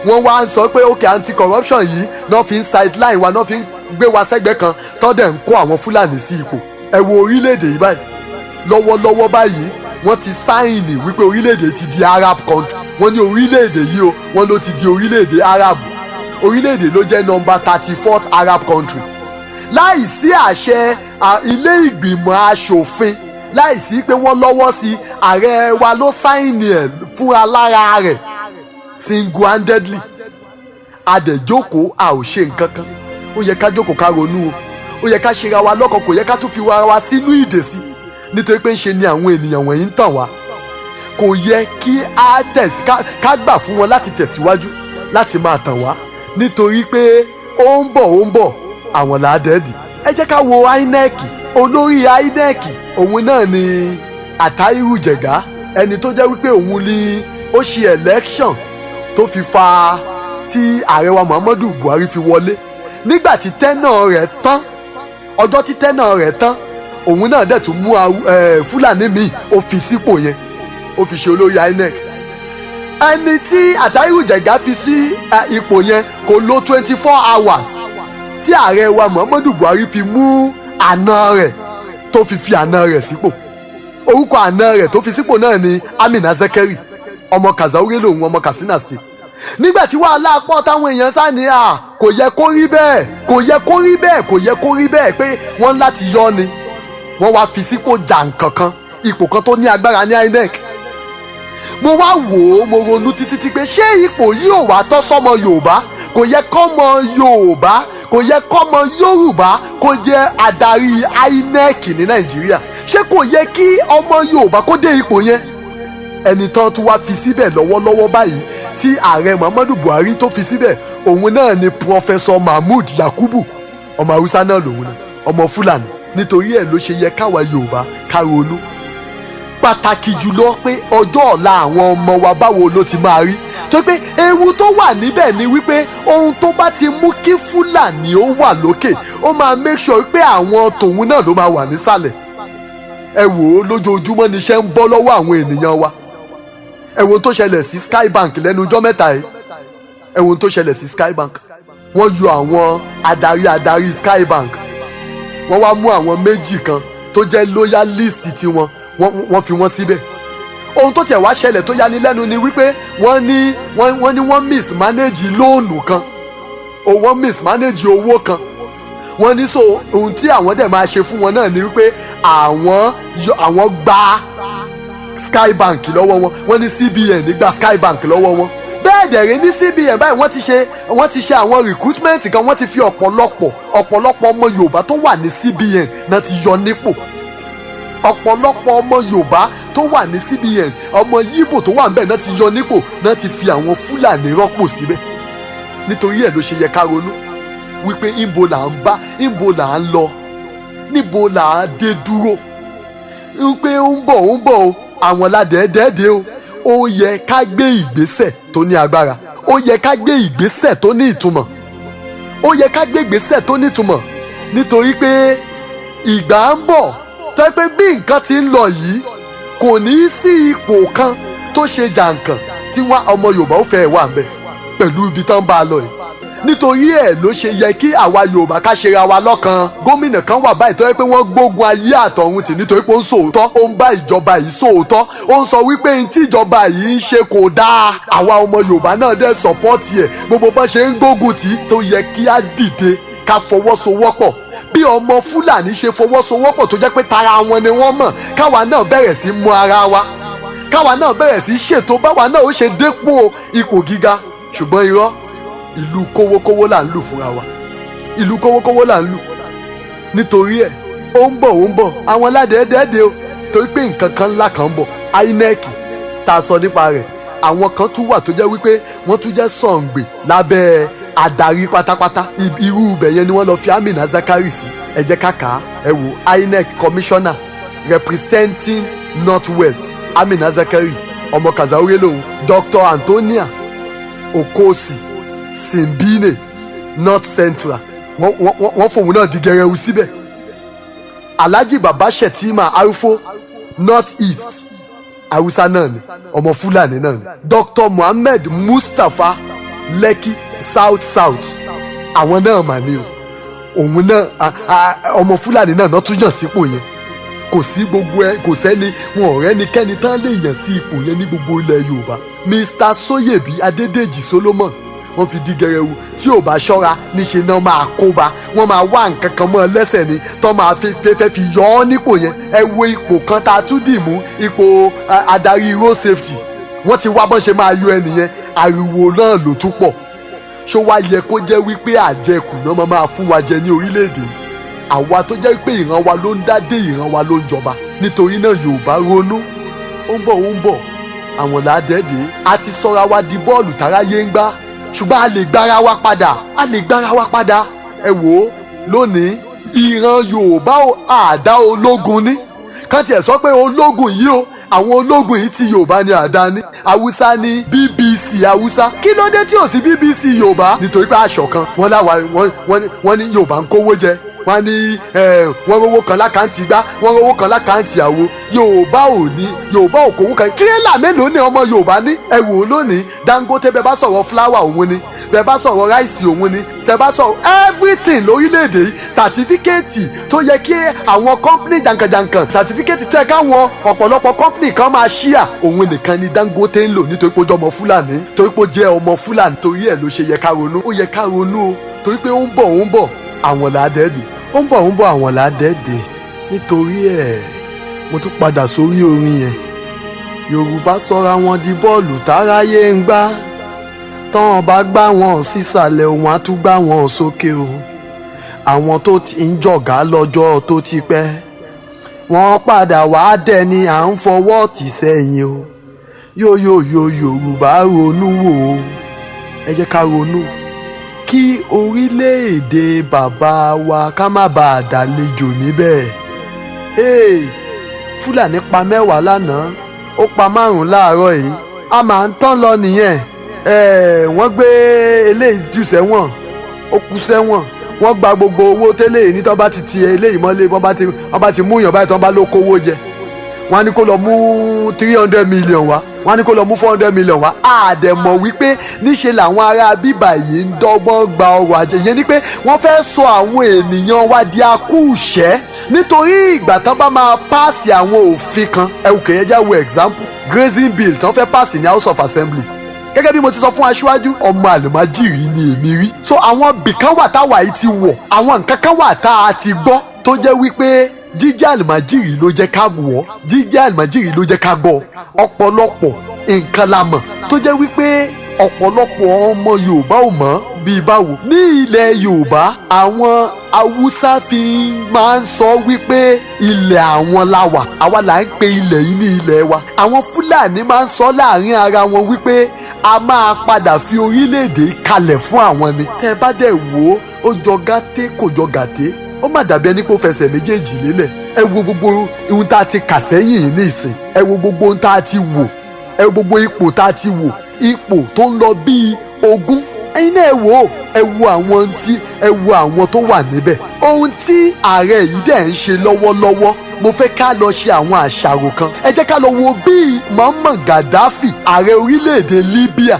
wọ́n wá ń sọ pé okay anti-corruption yìí náà fi ń sideline wa náà fi ń gbé wa sẹ́gbẹ́ kan tọ́dẹ̀ ń kó àwọn Fúlàní sí ipò ẹ wo orílẹ̀-èdè yìí báyìí lọ́wọ́lọ́wọ́ báyìí wọ́n ti sáìnì wípé orílẹ̀-èdè ti di Arab country wọ́n ní orílẹ̀-èdè yìí o wọ́n ló ti di orílẹ̀-èdè Arab orílẹ̀-èdè ló jẹ́ number 34th Arab country láìsí àṣẹ ilé ìgbìmọ̀ aṣòfin láìsí pé wọ́n lọ́wọ́ sí ààrẹ wa ló sáìnì ẹ̀ fúnra lára rẹ̀ single-handedly adẹ̀jókòó a ò ṣe nǹkan kan ó yẹ ká jókòó ká ronú o ó yẹ ká ṣera wa lọ́kàn kò yẹ ká tún fi wa sínú ìdè sí nítorí pé ń ṣe ni àwọn ènìyàn wọ̀nyí ń tàn wá kò yẹ kí ká gbà fún wọn láti tẹ̀síwájú láti máa tàn wá nítorí pé ó ń bọ̀ àwọn làádẹ́ẹ̀dì ẹ jẹ́ ká wo INEC olórí INEC òun náà ni Àtàírù Jẹ̀gá ẹni tó jẹ́ wípé òun ni ó ṣe election tó fi fa tí ààrẹ wa Muhammadu Buhari fi wọlé nígbà tí tẹ́nà rẹ̀ tán ọjọ́ tí tẹ́nà rẹ̀ tán òun náà dẹ̀ tún mú Fúlàní míì ó fi sípò yẹn ó fi ṣe olórí INEC ẹni tí Àtàírù Jẹ̀gá fi sí ipò yẹn kò lò 24 hours tí ààrẹ wa Muhammadu Buhari fi mú àna rẹ̀ tó fi àna rẹ̀ sípò orúkọ àna rẹ̀ tó fi sípò náà ni Amina Zekeri ọmọ Kazaure lòun ọmọ Katsina State nígbà tí wàhálà pọ̀ táwọn èèyàn sá ní kò yẹ kó rí bẹ́ẹ̀ kò yẹ kó rí bẹ́ẹ̀ kò yẹ kó rí bẹ́ẹ̀ pé wọ́n láti yọ ni wọ́n wá fi sípò jàǹkankan ipò kan tó ní agbára ní INEC mo wá wò ó mo ronú títí pé ṣé ipò yìí ò wá tọ́ sọ́mọ Yorùbá kò yẹ kọ́mọ Yorùbá kò yẹ kọ́mọ Yorùbá kó jẹ́ adarí INEC ní Nàìjíríà ṣé kò yẹ kí ọmọ Yorùbá kó dé ipò yẹn ẹni tán tún wá fi síbẹ̀ lọ́wọ́lọ́wọ́ báyìí tí ààrẹ Muhammadu Buhari tó fi síbẹ̀ òun náà ni Professor Mahmood Yakubu ọmọ Haúsá náà lòun náà ọmọ Fúlàní nítorí ẹ̀ ló ṣe yẹ káwa Yorùbá ká ronú pàtàkì jùlọ pé ọjọ́ ọ̀la àwọn ọmọ wa báwo ló ti máa rí tó pé ewu tó wà níbẹ̀ ni wípé ohun tó bá ti mú kí Fúlàní ó wà lókè ó máa make sure pé àwọn tòun náà ló máa wà nísàlẹ̀. Ẹ wò ó lójoojúmọ́ níṣẹ́ ń bọ́ lọ́wọ́ àwọn ènìyàn wa. Ẹ wo ohun tó ṣẹlẹ̀ sí Skybank lẹ́nu ọjọ́ mẹ́ta yìí. Ẹ wo ohun tó ṣẹlẹ̀ sí Skybank. Wọ́n yọ àwọn adarí Skybank. Wọ́n wá mú àwọn méjì kan tó jẹ́ loyalist tiwọn wọ́n fi wọ́n síbẹ̀. Ohun tó tiẹ̀ wá ṣẹlẹ̀ tó yani lẹ́nu ni wípé wọ́n mismanage lóònù kan. Wọ́n mismanage owó kan. Wọ́n ní so ohun tí àwọn dẹ̀ máa ṣe fún wọn náà ni wípé àwọn gba Skybank lọ́wọ́ wọn. Wọ́n ní CBN gba Skybank lọ́wọ́ wọn. Bẹ́ẹ̀ dẹ̀rẹ̀ ní CBN báyìí wọ́n ti ṣe àwọn recruitment kan. Wọ́n ti fi ọ̀pọ̀lọpọ̀ ọmọ Yorùbá tó wà ní CBN náà ti yọ nípò. Ọ̀pọ̀lọpọ̀ ọmọ Yorùbá tó wà ní CBN ọmọ Yíbò tó wà níbẹ̀ náà ti yọ nípò náà ti fi àwọn Fúlàní rọ́pò síbẹ̀. Nítorí ẹ̀ ló ṣe yẹ ká ronú wípé ìbo là ń bá ìbo là ń lọ níbo là ń dé dúró wípé ó ń bọ̀ o àwọn ládẹ́ẹ́dẹ́ẹ́dẹ́ o ó yẹ ká gbé ìgbésẹ̀ tó ní agbára ó yẹ ká gbé ìgbésẹ̀ tó ní ìtumọ̀ ó yẹ ká gbé ìgbésẹ̀ tó ní ìtumọ̀ nítorí pé ìgbà ń bọ̀ tó pé bí nǹkan ti ń lọ yìí kò ní sí ipò kan tó ṣe jàǹkàn tí wọ́n ọmọ Yorùbá ó fẹ́ wà ńbẹ̀ pẹ̀lú ibi tán bá a lọ yìí. Nítorí ẹ̀ ló ṣe yẹ kí àwa Yorùbá ká ṣera wa lọ́kan. Gómìnà kan wà báyìí tó yẹ pé wọ́n gbógun ayé àtọ̀run tì nítorí pé ó ń sòótọ́ ó ń bá ìjọba yìí sòótọ́ ó ń sọ wípé ní tí ìjọba yìí ń ṣe kò dáa. Àwa ọmọ Yorùbá náà dẹ̀ sọ́pọ́ọ̀tì ẹ̀ gbogbo bá ṣe ń gbógun tì tó yẹ kí á dìde ká fọwọ́sowọ́pọ̀ bí ọmọ Fúlàní ṣe fọwọ́sowọ́pọ̀ tó jẹ́ pé tara wọn ni wọ́n mọ̀ káwa náà bẹ̀rẹ̀ sí mú ara wa káwa náà bẹ̀rẹ̀ sí ṣètò báwa náà ó ṣe dépò ipò gíga. Ṣùgbọ́n irọ́ ìlú kówókówó là ń lù fúnra wa ìlú kówókówó là ń lù nítorí ẹ̀ ó ń bọ̀ àwọn ládẹ́ẹ́dẹ́ẹ́dẹ́ o torí pé nǹkan kan ńlá kan ń bọ̀. INEC tá a sọ nípa rẹ̀ àwọn kan tún wà tó jẹ́ wípé wọ́n tún jẹ́ sọ̀ǹgbè lábẹ́ adarí pátápátá irú ibẹ̀ yẹn ni wọ́n lọ fi Amina Zakari sí. Ẹ jẹ́ ká kà á ẹ wò INEC commissioner representing North West Amina Zakari ọmọ Kazaure lòun Dr. Antonia Okosi Simbine North Central wọ́n fòun náà di gẹrẹwu síbẹ̀. Alhaji Baba Shetima Arufo North East Hausa náà ni ọmọ Fúlàní náà ni. Dr. Muhammed Mustapha Lekki South àwọn náà mà ní o òun náà ọmọ Fúlàní náà tún yàn sípò yẹn. Kò sí gbogbo kò sẹ́ni wọn ọ̀rẹ́ nikẹ́ni tán lè yàn sí ipò yẹn ní gbogbo ilẹ̀ Yorùbá. Mr. Soyebi Adédèjì Solomon wọ́n fi di gẹrẹwu tí ò bá ṣọ́ra níṣe náà máa kóba wọ́n máa wá nǹkan kan mọ́ lẹ́sẹ̀ ni tó máa fẹ́ fi yọ ọ́ nípò yẹn. Ẹ wo ipò kan tá a tún dì mú ipò adarí road safety wọ́n ti wá bọ́n ṣe máa yọ ẹnìyẹn ariwo náà ló tún pọ̀. Ṣó wá yẹ kó jẹ́ wípé àjẹkù náà máa fún wa jẹ ní orílẹ̀-èdè àwa tó jẹ́ pé ìran wa ló ń dádé ìran wa ló ń jọba. Nítorí náà Yorùbá ronú ó ń bọ̀ àwọn làádẹ́ẹ̀dẹ́ a ti sọra wa di bọ́ọ̀lù táráyé ń gbá ṣùgbọ́n a lè gbára wa padà ẹ wò ó lónìí ìran Yorùbá àdá ológun ní kàn tiẹ̀ sọ pé ológun yìí o àwọn ológun yìí ti Yorùbá ni àdá ní Haúsá ní BBC Haúsá kí ló dé tí ò sí BBC Yorùbá nítorí pé aṣọ kan wọ́n ní Yorùbá ń kówó jẹ wọ́n ní wọ́n rówó kan lákàntì gbá wọ́n rówó kan lákàntì àwo Yorùbá ò kówó kan tírélà mélòó ni ọmọ Yorùbá ní ẹ wò ó lónìí Dangote bẹ́ẹ̀ bá sọ̀rọ̀ fúláwà òun ni bẹ́ẹ̀ bá sọ̀rọ̀ ráìsì òun ni bẹ́ẹ̀ bá sọ̀rọ̀ everything lórílẹ̀‐èdè yìí sàtífíkẹ́ẹ̀tì tó yẹ kí àwọn kọ́ńpìnì jàǹkànjàǹkàn sàtífíkẹ́ẹ̀tì tó yẹ káwọn ọ̀pọ̀lọpọ̀ kọ́ńpìnì kan máa ṣíà òun nìkan ni Dangote ń lò nítorí pé ó jẹ́ ọmọ Fúlàní torí pé ó jẹ́ ọmọ Fúlàní torí ẹ̀ ló ṣe yẹ ká ronú ó yẹ ká ronú o torí pé ó ń bọ̀ àwọn làádẹ́ẹ̀dẹ̀ ó ń bọ̀ àwọn làádẹ́ẹ̀dẹ̀ nítorí ẹ̀ mo tún padà sórí orin yẹn Yorùbá sọra wọn di bọ́ọ̀lù táráyé ń gbá tán bá gbá wọn sísàlẹ̀ òun á tún gbá wọn sókè o àwọn tó ti ń jọ̀gá lọ́jọ́ tó ti pẹ́ wọ́n padà wá dẹni à ń fọwọ́ tì sẹ́yìn o Yorùbá ronú wò ó ẹ jẹ́ ká ronú kí orílẹ̀-èdè bàbá wa ká má bàa dàlejò níbẹ̀. Fúlàní pa 10 lánàá, ó pa 5 láàárọ̀ yìí. A máa ń tán lọ nìyẹn. Wọ́n gbé eléyìí jù sẹ́wọ̀n, ó kú sẹ́wọ̀n. Wọ́n gba gbogbo owó tẹ́lẹ̀ yìí ní tọ́ bá ti ti eléyìí mọ́lé, wọ́n bá ti mú yàn báyìí tán bá ló kówó jẹ. Wọ́n á ní kó lọ mú 300 million wá, wọ́n á ní kó lọ mú 400 million wá. Àdẹ̀mọ̀ wípé níṣe làwọn ará bíbà yìí ń dọ́gbọ́n gba ọrọ̀ ajé. Yẹn ni pé wọ́n fẹ́ sọ àwọn ènìyàn wa di akúùṣẹ́ nítorí ìgbà tán bá máa páàsì àwọn òfin kan. Ẹ̀wùkẹ́ yẹn jáwé example grazing bill tán fẹ́ páàsì ní House of Assembly. Gẹ́gẹ́ bí mo ti sọ fún aṣíwájú, ọmọ àlùmájìrì ni èmi rí. So àwọn bìkan wà táwa yìí ti wọ̀, àwọn nǹkan kan wà tá a ti gbọ́ tó jẹ́ wípé jíjẹ́ àlùmájìrì ló jẹ́ ká wọ̀, jíjẹ́ àlùmájìrì ló jẹ́ ká gbọ́. Ọ̀pọ̀lọpọ̀ nǹkan la mọ̀ tó jẹ́ wípé ọ̀pọ̀lọpọ̀ ọmọ Yorùbá ò mọ̀ bíi báwo. Ní ilẹ̀ Yorùbá, àwọn Haúsá fi máa ń sọ wípé ilẹ̀ àwọn la wà, àwa là ń pe ilẹ̀ yìí ní ilẹ̀ wa. Àwọn Fúlàní máa ń sọ láàrin ara wọn wípé a máa padà fi orílẹ̀-èdè kalẹ̀ fún àwọn ni. Tẹ́ ẹ bá dẹ̀ wò ó jọ gàté kò jọ gàté, ó má dàbí ẹni pé ó fẹsẹ̀ méjèèjì lélẹ̀. Ẹ wo gbogbo ohun tá a ti kà sẹ́yìn ní ìsìn, ẹ wo gbogbo ohun tá a ti wò, ẹ wo gbogbo ipò tá a ti wò, ipò tó ń lọ bíi 20. Ẹ̀yin náà ẹ wo àwọn tó wà níbẹ̀. Ohun tí ààrẹ yìí dẹ̀ ń ṣe lọ́wọ́lọ́wọ́, mo fẹ́ ká lọ ṣe àwọn àṣàrò kan. Ẹ jẹ́ ká lọ wo bí Muammar Gaddafi, ààrẹ orílẹ̀-èdè Libya,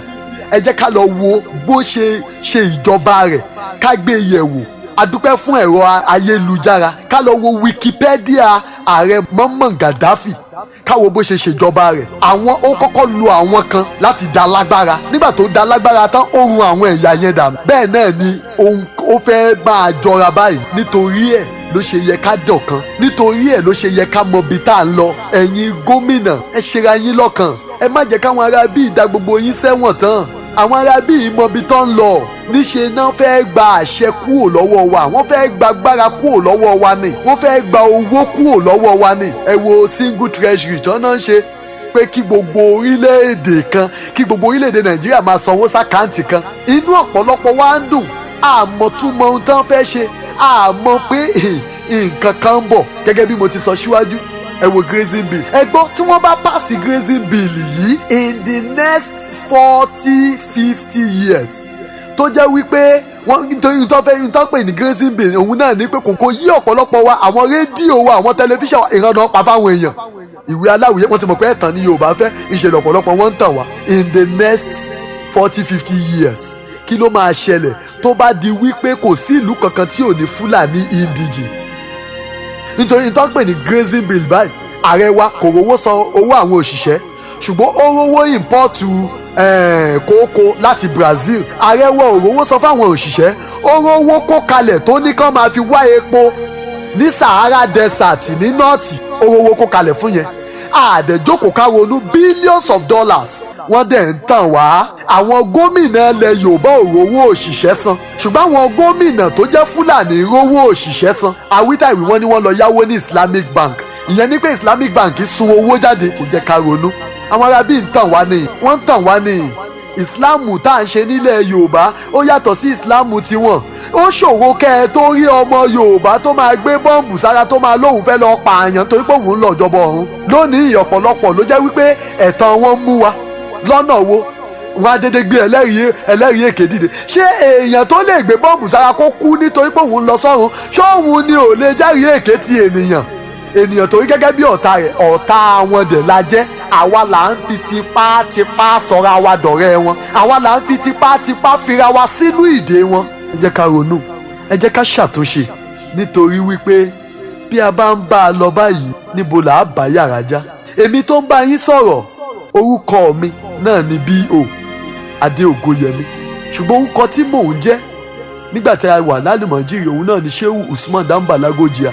ẹ jẹ́ ká lọ wo bó ṣe ìjọba rẹ̀, ká gbé yẹ̀wò. A dúpẹ́ fún ẹ̀rọ ayélujára, ká lọ wo Wikipedia ààrẹ Muammar Gaddafi, ká wo bó ṣe ṣèjọba rẹ̀. Àwọn ó kọ́kọ́ lo àwọn kan láti dá lágbára. Nígbà tó dá lágbára tán, ó run àwọn ẹ̀yà yẹn dànù. Bẹ́ẹ̀ náà ni ó fẹ́ máa jọra báyìí. Nítorí ẹ̀ ló ṣe yẹ ká dọ̀kan, nítorí ẹ̀ ló ṣe yẹ ká mọ ibi tá à ń lọ. Ẹ̀yin gómìnà, ẹ ṣera yín lọ́kàn, ẹ má jẹ́ káwọn ará bíi dá gbogbo yín sẹ́wọ̀n tán. Àwọn ará bíi mọ ibi tán ń lọ. Níṣe náà fẹ́ gba àṣẹ kúrò lọ́wọ́ wa, wọ́n fẹ́ gba agbára kúrò lọ́wọ́ wa ni, wọ́n fẹ́ gba owó kúrò lọ́wọ́ wa ni. Ẹ wo single treasury tán náà ń ṣe pé kí gbogbo orílẹ̀-èdè Nàìjíríà máa sanwó sákàǹtì kan. Inú ọ̀pọ̀lọpọ̀ wa ń dùn, àmọ̀túmọ̀ ohun tán fẹ́ ṣe, àmọ́ pé nǹkan kan ń bọ̀. Gẹ́gẹ́ bí mo ti sọ síwájú, ẹ wo grazing bill. Ẹ gbọ́ tí wọ́n bá pàṣẹ grazing bill yìí in the next 40-50 years, tó jẹ́ wípé wọ́n nítorí tó pè ní grazing bill òun náà ní pé kòkó yí ọ̀pọ̀lọpọ̀ wa, àwọn rédíò wa, àwọn tẹlifíṣàn ìrànà pa fáwọn èèyàn. Ìwé aláwìyé wọ́n ti mọ̀ pé ẹ̀tàn ni Yorùbá fẹ́, ìṣẹ̀lẹ̀ ọ̀pọ̀lọpọ̀ wọ́n ń tàn wá. In the next 40-50 years, kí ló máa ṣẹlẹ̀ tó bá di wípé kò sí ìlú kankan tí ò ní Fúlàní indigene? Nítorí tó pè ní grazing bill báyìí, ààrẹ wa kò rówó san owó àwọn òṣìṣẹ́, ṣùgbọ́n ó rówó ìmpọ́ọ̀tù kókó láti Brazil. Ààrẹ wa ò rówó san fáwọn òṣìṣẹ́, ó rówó kó kalẹ̀ tó ní kán máa fi wá epo ní Sahara Desert ní nọ́ọ̀tì, ó rówó kó kalẹ̀ fún yẹn. Àdẹ̀jókòó ká ronú billions of dollars wọ́n dẹ̀ ń tàn wá. Àwọn gómìnà ilẹ̀ Yorùbá ò rówó òṣìṣẹ́ san, ṣùgbọ́n àwọn gómìnà tó jẹ́ Fúlàní rówó òṣìṣẹ́ san. Àwítàwí wọn ni wọ́n lọ yáwó ní Islamic Bank. Ìyẹn ní pé Islamic Bank sun owó jáde. Kò jẹ́ ká ronú. Àwọn arábí ń tàn wá ní, wọ́n ń tàn wá ní. Ìsìláàmù tá à ń ṣe nílẹ̀ Yorùbá ó yàtọ̀ sí ìsìláàmù tiwọn. Ó ṣòro kẹ́ ẹ tó rí ọmọ Yorùbá tó máa gbé bọ́ǹbù sára tó máa lóun fẹ́ lọ pààyàn torí pé òun ń lọ jọbọ ọ̀run. Lónìí ọ̀pọ̀lọpọ̀ ló jẹ́ wípé ẹ̀tàn wọn mú wa. Lọ́nà wo? Wọ́n á dédé gbé ẹlẹ́rìí èké dìde. Ṣé èèyàn tó lè gbé bọ́ǹbù sára kó kú nítorí pé òun ń lọ sọ́run, ṣóun ni ò lè jẹ́rìí èké ti ènìyàn torí gẹ́gẹ́ bí ọ̀tá rẹ̀, ọ̀tá wọn dẹ̀ la jẹ́. Àwa là ń fi tipátipá sọra wa dọ̀rẹ́ wọn, àwa là ń fi tipátipá fira wa sínú ìdè wọn. Ẹ jẹ́ ká ronú, ẹ jẹ́ ká ṣàtúnṣe, nítorí wípé bí a bá ń bá a lọ báyìí, níbo là á bá yàrá já. Èmi tó ń bá yín sọ̀rọ̀, orúkọ mi náà ni BO ADEOGOYEMI, ṣùgbọ́n orúkọ tí mò ń jẹ́ nígbà tí a wà lálùmọ̀jìrì òun náà ni Shehu Usman Dambalagojiya,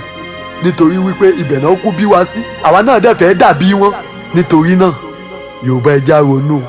nítorí wípé ibẹ̀ náà kú bí wá sí, àwa náà dẹ̀ fẹ́ dàbí wọn. Nítorí náà Yorùbá ẹ já ronú.